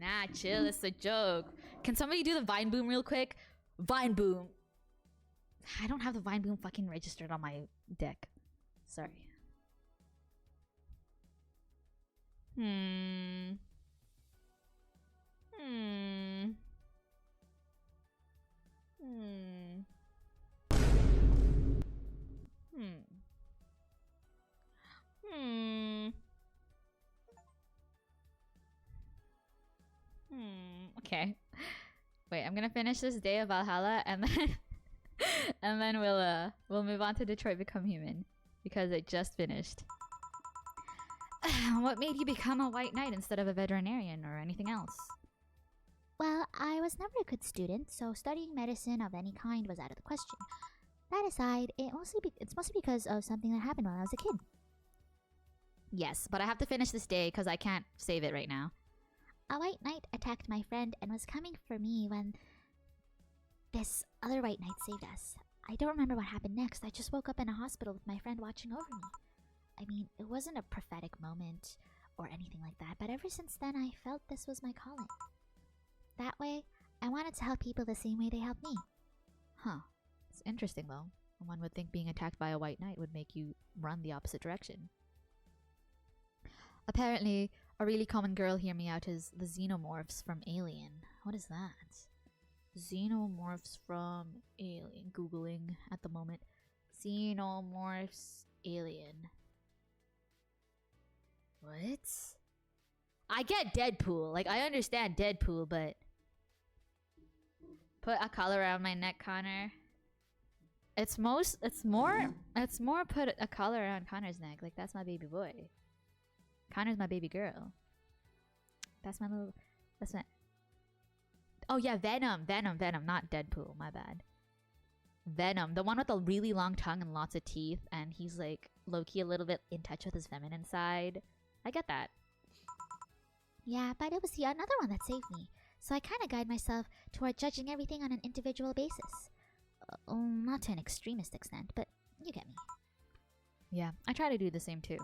Nah, chill. It's a joke. Can somebody do the Vine Boom real quick? Vine Boom. I don't have the Vine Boom fucking registered on my deck. Sorry. Hmm. Okay. Wait, I'm gonna finish this day of Valhalla and then and then we'll move on to Detroit Become Human because it just finished. What made you become a white knight instead of a veterinarian or anything else? Well, I was never a good student, so studying medicine of any kind was out of the question. That aside, it's mostly because of something that happened while I was a kid. Yes, but I have to finish this day because I can't save it right now. A white knight attacked my friend and was coming for me when this other white knight saved us. I don't remember what happened next. I just woke up in a hospital with my friend watching over me. I mean, it wasn't a prophetic moment or anything like that, but ever since then I felt this was my calling. That way, I wanted to help people the same way they helped me. Huh. It's interesting though. One would think being attacked by a white knight would make you run the opposite direction. Apparently, a really common girl, hear me out, is the xenomorphs from Alien. What is that? Xenomorphs from Alien. Googling at the moment. Xenomorphs Alien. What? I get Deadpool. Like, I understand Deadpool, but... Put a collar around my neck, Connor. It's more put a collar around Connor's neck. Like, that's my baby boy. Connor's my baby girl. That's my... Oh yeah, Venom, not Deadpool, my bad. Venom, the one with a really long tongue and lots of teeth, and he's like low-key a little bit in touch with his feminine side. I get that. Yeah, but it was the another one that saved me, so I kind of guide myself toward judging everything on an individual basis. Not to an extremist extent, but you get me. Yeah, I try to do the same too.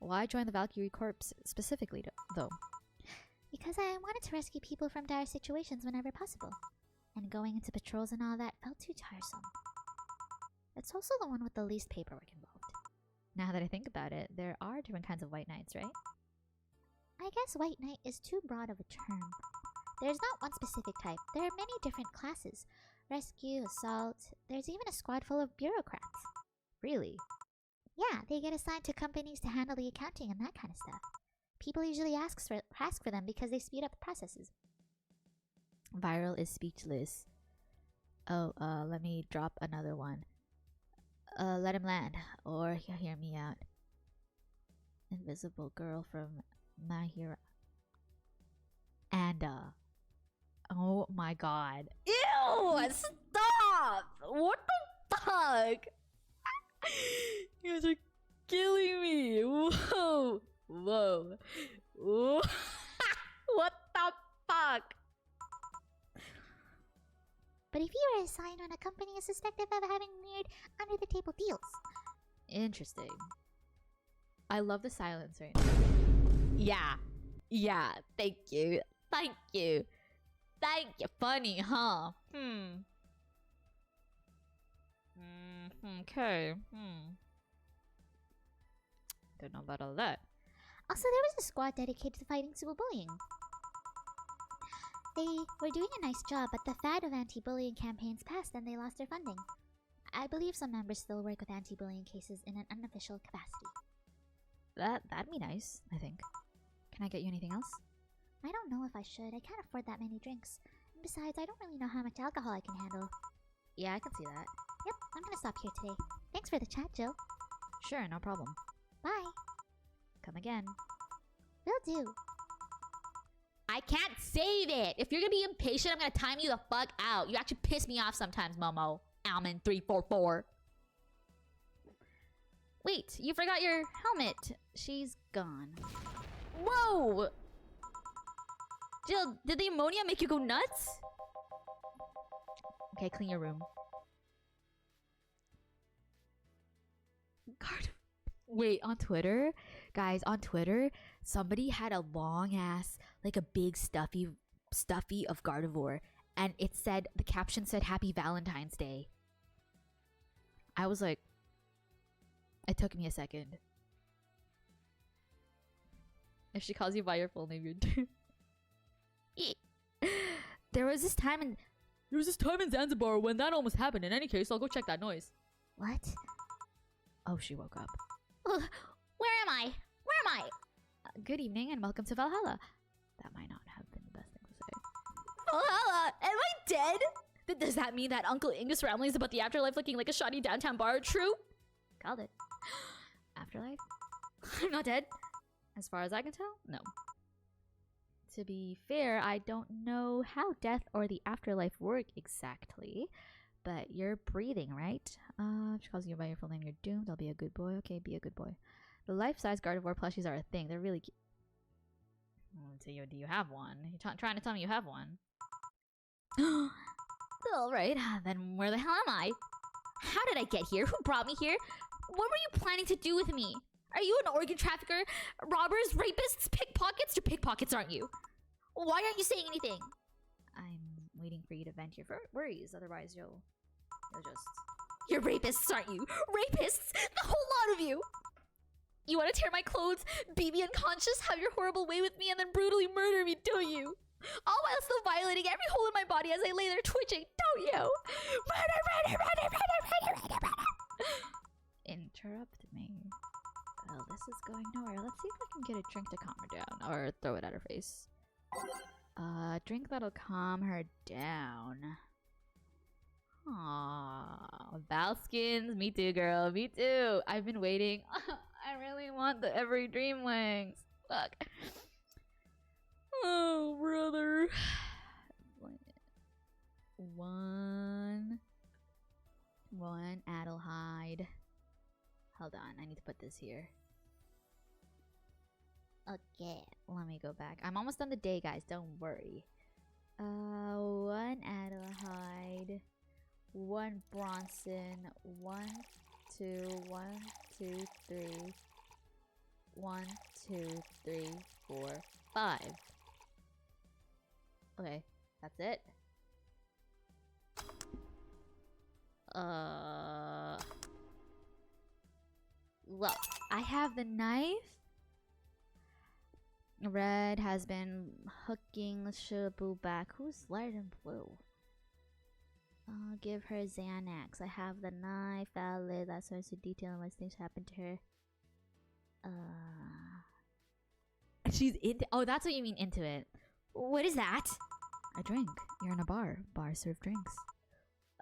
Why join the Valkyrie Corps specifically, though? Because I wanted to rescue people from dire situations whenever possible. And going into patrols and all that felt too tiresome. It's also the one with the least paperwork involved. Now that I think about it, there are different kinds of white knights, right? I guess white knight is too broad of a term. There's not one specific type. There are many different classes. Rescue, assault, there's even a squad full of bureaucrats. Really? Yeah, they get assigned to companies to handle the accounting and that kind of stuff. People usually ask for them because they speed up the processes. Viral is speechless. Oh, let me drop another one. Let him land, or hear me out. Invisible girl from My Hero. And, oh my god. Ew! Stop! What the Fuck! You guys are killing me! Whoa! Whoa! Whoa. What the fuck? But if you were assigned when a company is suspected of having weird under-the-table deals. Interesting. I love the silence right now. Yeah. Yeah. Thank you. Thank you. Thank you. Funny, huh? Okay. Don't know about all that. Also, there was a squad dedicated to fighting cyberbullying. They were doing a nice job, but the fad of anti-bullying campaigns passed and they lost their funding. I believe some members still work with anti-bullying cases in an unofficial capacity. That'd be nice, I think. Can I get you anything else? I don't know if I should. I can't afford that many drinks. And besides, I don't really know how much alcohol I can handle. Yeah, I can see that. Yep, I'm gonna stop here today. Thanks for the chat, Jill. Sure, no problem. Bye. Come again. Will do. I can't save it! If you're gonna be impatient, I'm gonna time you the fuck out. You actually piss me off sometimes, Momo. Almond344. Wait, you forgot your helmet. She's gone. Whoa! Jill, did the ammonia make you go nuts? Okay, clean your room. God. Wait, on Twitter? Guys, on Twitter, somebody had a long ass, like a big stuffy of Gardevoir. And it said, the caption said, Happy Valentine's Day. I was like, it took me a second. If she calls you by your full name, you're doomed. There was this time in Zanzibar when that almost happened. In any case, I'll go check that noise. What? Oh, she woke up. Where am I? Where am I? Good evening and welcome to Valhalla. That might not have been the best thing to say. Valhalla? Am I dead? Does that mean that Uncle Angus ramblings about the afterlife looking like a shoddy downtown bar are true? Called it. Afterlife? I'm not dead. As far as I can tell, no. To be fair, I don't know how death or the afterlife work exactly, but you're breathing, right? If she calls you by your full name, you're doomed. I'll be a good boy. Okay, be a good boy. The life-size Gardevoir plushies are a thing. They're really cute. So do you have one? You're trying to tell me you have one? Alright, then where the hell am I? How did I get here? Who brought me here? What were you planning to do with me? Are you an organ trafficker? Robbers? Rapists? Pickpockets? You're pickpockets, aren't you? Why aren't you saying anything? I'm waiting for you to vent your worries, otherwise you'll just... You're rapists, aren't you? Rapists! The whole lot of you! You want to tear my clothes, beat me unconscious, have your horrible way with me, and then brutally murder me, don't you? All while still violating every hole in my body as I lay there twitching, don't you? Murder, murder, murder, murder, murder, murder, murder. Interrupt me. Well, this is going nowhere. Let's see if I can get a drink to calm her down, or throw it at her face. Drink that'll calm her down. Aww, Valskins, me too, girl, me too. I've been waiting. I really want the Every Dream wings. Fuck. Oh, brother. One Adelheid. Hold on, I need to put this here. Okay, let me go back. I'm almost done the day, guys. Don't worry. One Adelheid. One Bronson. 1, 2, 1, 2, 3. 1, 2, 3, 4, 5. Okay, that's it. Look, I have the knife. Red has been hooking Shabu back. Who's red and blue? I'll give her Xanax. I have the knife. Valid. That starts to detail what things happened to her. She's into. Oh, that's what you mean into it. What is that? A drink. You're in a bar. Bars serve drinks.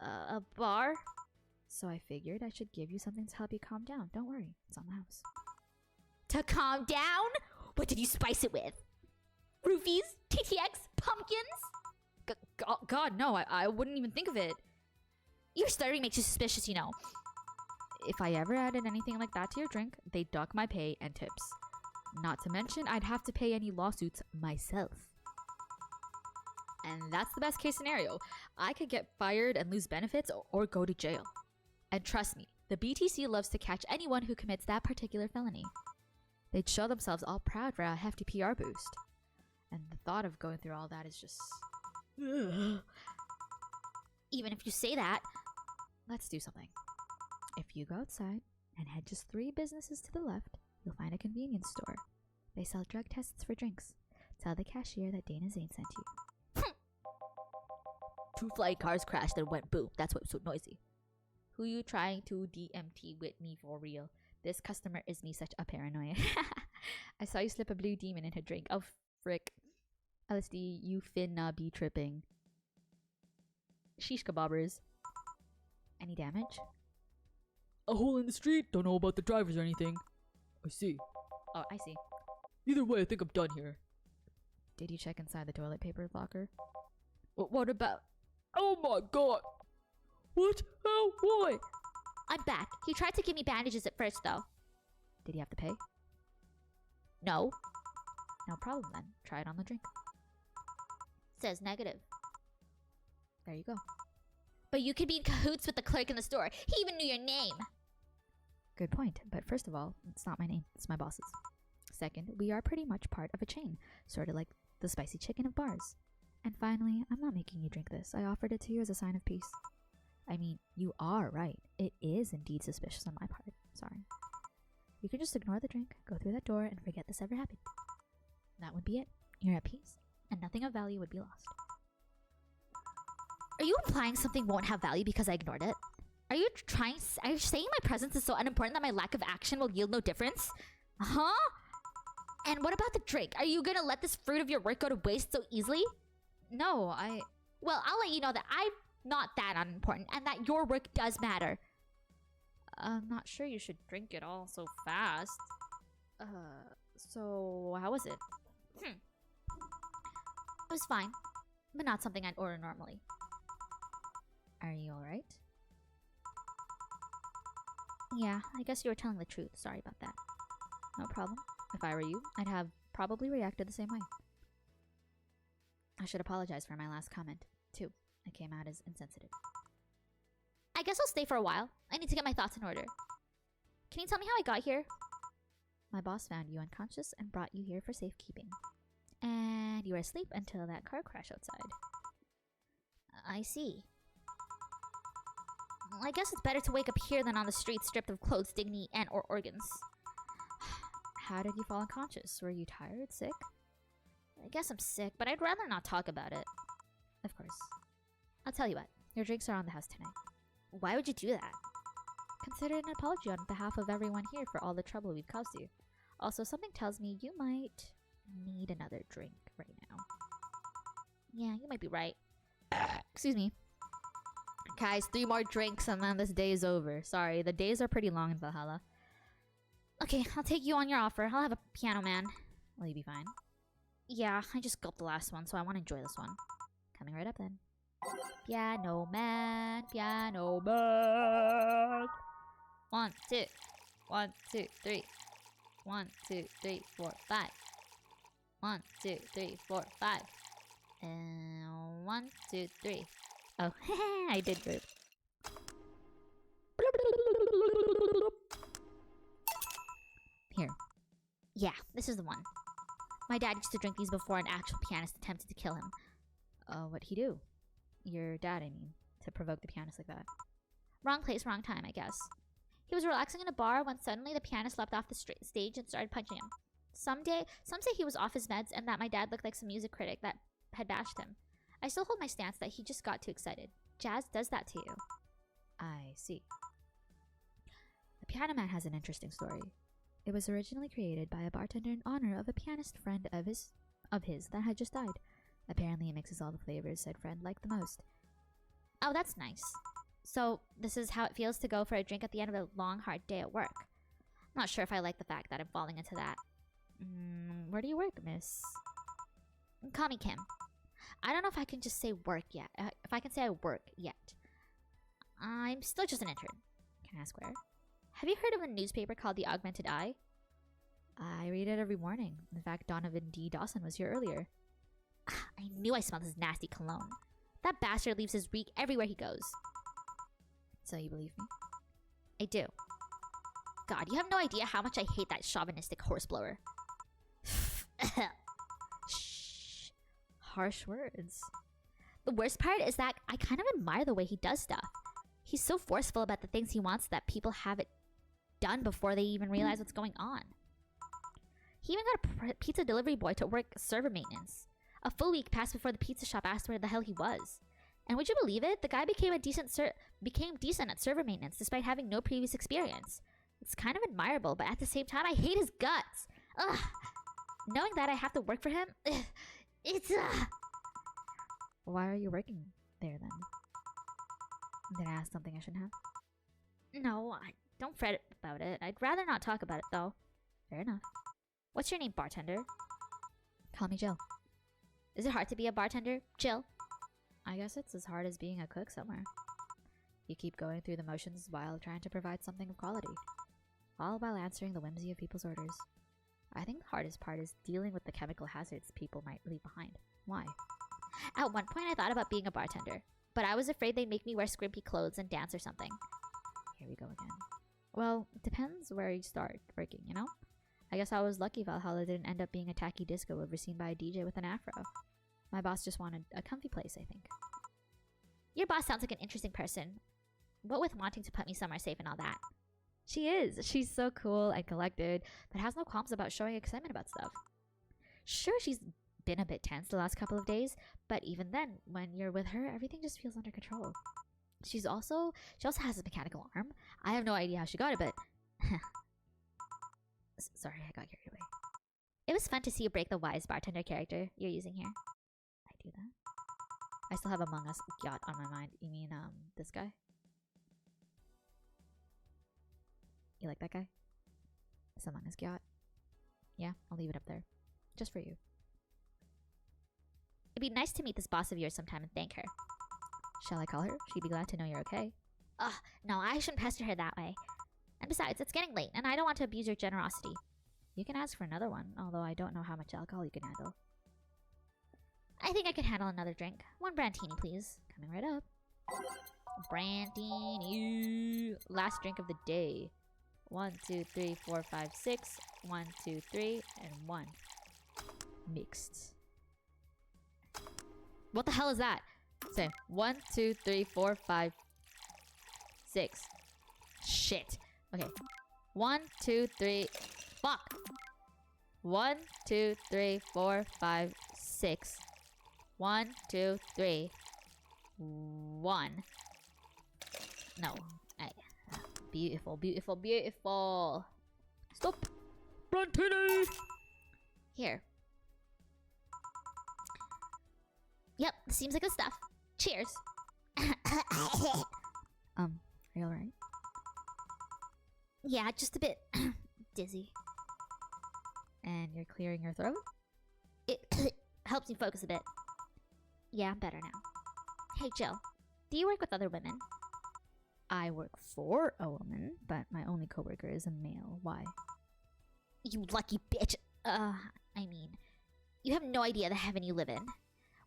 A bar? So I figured I should give you something to help you calm down. Don't worry. It's on the house. To calm down? What did you spice it with? Roofies? TTX? Pumpkins? God, no. I wouldn't even think of it. Your stuttering makes you suspicious, you know. If I ever added anything like that to your drink, they'd dock my pay and tips. Not to mention, I'd have to pay any lawsuits myself. And that's the best case scenario. I could get fired and lose benefits or go to jail. And trust me, the BTC loves to catch anyone who commits that particular felony. They'd show themselves all proud for a hefty PR boost. And the thought of going through all that is just... Even if you say that. Let's do something. If you go outside and head just 3 businesses to the left, you'll find a convenience store. They sell drug tests for drinks. Tell the cashier that Dana Zane sent you. 2 flying cars crashed and went boom. That's what's so noisy. Who you trying to DMT with me for real? This customer is me such a paranoia. I saw you slip a blue demon in her drink. Oh, frick. LSD, you finna be tripping. Sheesh kebabbers. Any damage? A hole in the street? Don't know about the drivers or anything. I see. Oh, I see. Either way, I think I'm done here. Did you check inside the toilet paper locker? What about... Oh my god! What? Oh boy! I'm back. He tried to give me bandages at first, though. Did you have to pay? No. No problem then. Try it on the drink. Says negative. There you go. But you could be in cahoots with the clerk in the store. He even knew your name. Good point. But first of all, it's not my name. It's my boss's. Second, we are pretty much part of a chain. Sort of like the spicy chicken of bars. And finally, I'm not making you drink this. I offered it to you as a sign of peace. I mean, you are right. It is indeed suspicious on my part. Sorry. You can just ignore the drink, go through that door, and forget this ever happened. That would be it. You're at peace, and nothing of value would be lost. Are you implying something won't have value because I ignored it? Are you saying my presence is so unimportant that my lack of action will yield no difference? Huh? And what about the drink? Are you gonna let this fruit of your work go to waste so easily? No, Well, I'll let you know that I'm not that unimportant and that your work does matter. I'm not sure you should drink it all so fast. So how was it? It was fine, but not something I'd order normally. Are you alright? Yeah, I guess you were telling the truth. Sorry about that. No problem. If I were you, I'd have probably reacted the same way. I should apologize for my last comment, too. I came out as insensitive. I guess I'll stay for a while. I need to get my thoughts in order. Can you tell me how I got here? My boss found you unconscious and brought you here for safekeeping. And you were asleep until that car crash outside. I see. I guess it's better to wake up here than on the street stripped of clothes, dignity, and or organs. How did you fall unconscious? Were you tired, sick? I guess I'm sick, but I'd rather not talk about it. Of course. I'll tell you what. Your drinks are on the house tonight. Why would you do that? Consider it an apology on behalf of everyone here for all the trouble we've caused you. Also, something tells me you might need another drink right now. Yeah, you might be right. Excuse me. Guys, 3 more drinks and then this day is over. Sorry, the days are pretty long in Valhalla. Okay, I'll take you on your offer. I'll have a piano man. Will you be fine? Yeah, I just gulped the last one, so I want to enjoy this one. Coming right up then. Piano man, piano man. 1, 2. 1, 2, 3. 1, 2, 3, 4, 5. 1, 2, 3, 4, 5. And 1, 2, 3. Oh, I did good. Here. Yeah, this is the one. My dad used to drink these before an actual pianist attempted to kill him. What'd he do? Your dad, I mean, to provoke the pianist like that. Wrong place, wrong time, I guess. He was relaxing in a bar when suddenly the pianist leapt off the stage and started punching him. Some say he was off his meds and that my dad looked like some music critic that had bashed him. I still hold my stance that he just got too excited. Jazz does that to you. I see. The Piano Man has an interesting story. It was originally created by a bartender in honor of a pianist friend of his that had just died. Apparently it mixes all the flavors said friend liked the most. Oh, that's nice. So, this is how it feels to go for a drink at the end of a long, hard day at work. Not sure if I like the fact that I'm falling into that. Where do you work, miss? Call me Kim. I don't know if I can just say work yet. If I can say I work yet. I'm still just an intern. Can I ask where? Have you heard of a newspaper called The Augmented Eye? I read it every morning. In fact, Donovan D. Dawson was here earlier. I knew I smelled his nasty cologne. That bastard leaves his reek everywhere he goes. So you believe me? I do. God, you have no idea how much I hate that chauvinistic horseblower. Shh. Harsh words. The worst part is that I kind of admire the way he does stuff. He's so forceful about the things he wants that people have it done before they even realize what's going on. He even got a pizza delivery boy to work server maintenance. A full week passed before the pizza shop asked where the hell he was. And would you believe it? The guy became decent at server maintenance despite having no previous experience. It's kind of admirable, but at the same time, I hate his guts. Ugh. Knowing that I have to work for him, it's Why are you working there then? Did I ask something I shouldn't have? No, don't fret about it. I'd rather not talk about it though. Fair enough. What's your name, bartender? Call me Jill. Is it hard to be a bartender, Jill? I guess it's as hard as being a cook somewhere. You keep going through the motions while trying to provide something of quality, all while answering the whimsy of people's orders. I think the hardest part is dealing with the chemical hazards people might leave behind. Why? At one point, I thought about being a bartender, but I was afraid they'd make me wear scrimpy clothes and dance or something. Here we go again. Well, it depends where you start working, you know? I guess I was lucky VA11-HALL-A didn't end up being a tacky disco overseen by a DJ with an afro. My boss just wanted a comfy place, I think. Your boss sounds like an interesting person. What with wanting to put me somewhere safe and all that. She is. She's so cool and collected, but has no qualms about showing excitement about stuff. Sure, she's been a bit tense the last couple of days, but even then, when you're with her, everything just feels under control. She also has a mechanical arm. I have no idea how she got it, but sorry, I got carried away. It was fun to see you break the wise bartender character you're using here. I do that. I still have Among Us yacht on my mind. You mean this guy? You like that guy? This Among Us yacht. Yeah, I'll leave it up there, just for you. It'd be nice to meet this boss of yours sometime and thank her. Shall I call her? She'd be glad to know you're okay. Ugh, no, I shouldn't pester her that way. And besides, it's getting late, and I don't want to abuse your generosity. You can ask for another one, although I don't know how much alcohol you can handle. I think I could handle another drink. One Brantini, please. Coming right up. Brantini. Last drink of the day. 1, 2, 3, 4, 5, 6. 1, 2, 3, and 1. Mixed. What the hell is that? Say 1, 2, 3, 4, 5, 6. Shit. Okay. 1, 2, 3. Fuck. 1, 2, 3, 4, 5, 6. 1, 2, 3. 1. No. Beautiful, beautiful, beautiful. Stop! Brantini! Here. Yep, seems like good stuff. Cheers. Are you alright? Yeah, just a bit dizzy. And you're clearing your throat? It helps me focus a bit. Yeah, I'm better now. Hey, Jill, do you work with other women? I work for a woman, but my only coworker is a male. Why? You lucky bitch. I mean, you have no idea the heaven you live in.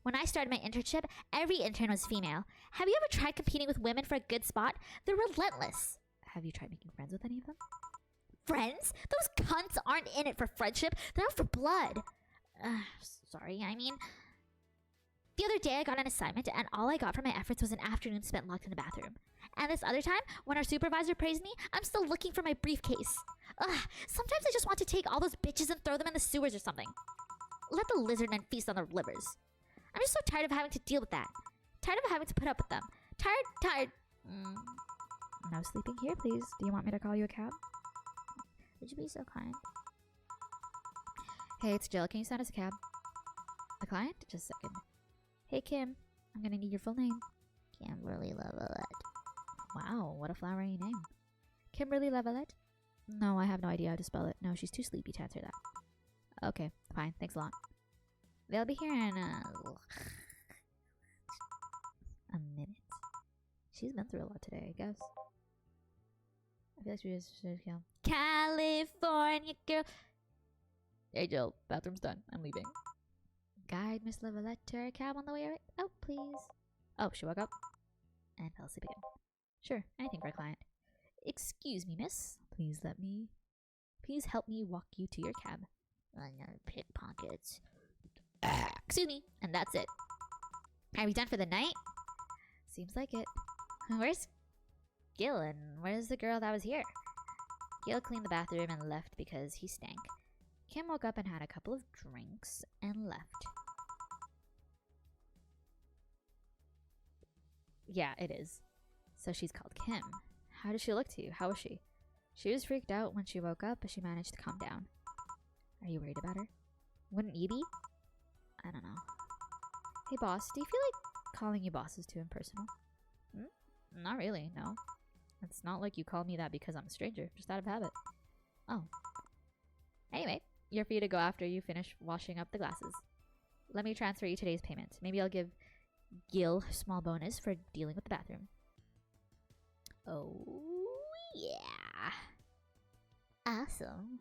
When I started my internship, every intern was female. Have you ever tried competing with women for a good spot? They're relentless. Have you tried making friends with any of them? Friends? Those cunts aren't in it for friendship. They're out for blood. Sorry, I mean... The other day I got an assignment and all I got for my efforts was an afternoon spent locked in the bathroom. And this other time, when our supervisor praised me, I'm still looking for my briefcase. Sometimes I just want to take all those bitches and throw them in the sewers or something. Let the lizard men feast on their livers. I'm just so tired of having to deal with that. Tired of having to put up with them. Tired. No sleeping here, please. Do you want me to call you a cab? Would you be so kind? Hey, it's Jill. Can you send us a cab? A client? Just a second. Hey, Kim. I'm gonna need your full name. Kimberly Levelette. Wow, what a flowery name. Kimberly Levelette? No, I have no idea how to spell it. No, she's too sleepy to answer that. Okay, fine. Thanks a lot. They'll be here in a minute. She's been through a lot today, I guess. I feel like she just should go. California girl. Hey Jill, bathroom's done. I'm leaving. Guide Miss Lavalette to her cab on the way out, please. Oh, she woke up and fell asleep again. Sure, anything for a client. Excuse me, miss. Please help me walk you to your cab. Pickpockets. Excuse me. And that's it. Are we done for the night? Seems like it. Where's Gil and where's the girl that was here? Gil cleaned the bathroom and left because he stank. Kim woke up and had a couple of drinks and left. Yeah, it is. So she's called Kim. How does she look to you? How was she? She was freaked out when she woke up, but she managed to calm down. Are you worried about her? Wouldn't you be? I don't know. Hey boss, do you feel like calling you boss is too impersonal? Not really, no. It's not like you call me that because I'm a stranger, just out of habit. Oh. Anyway, you're free to go after you finish washing up the glasses. Let me transfer you today's payment. Maybe I'll give Gil a small bonus for dealing with the bathroom. Oh, yeah. Awesome.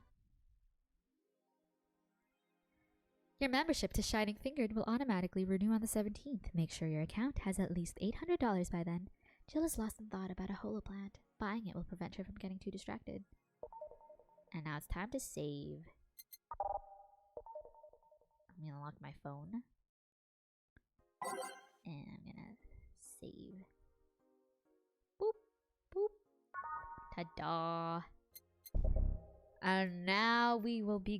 Your membership to Shining Fingered will automatically renew on the 17th. Make sure your account has at least $800 by then. Jill is lost in thought about a HALL-A plant. Buying it will prevent her from getting too distracted. And now it's time to save. I'm gonna lock my phone. And I'm gonna save. Boop, boop. Ta-da. And now we will be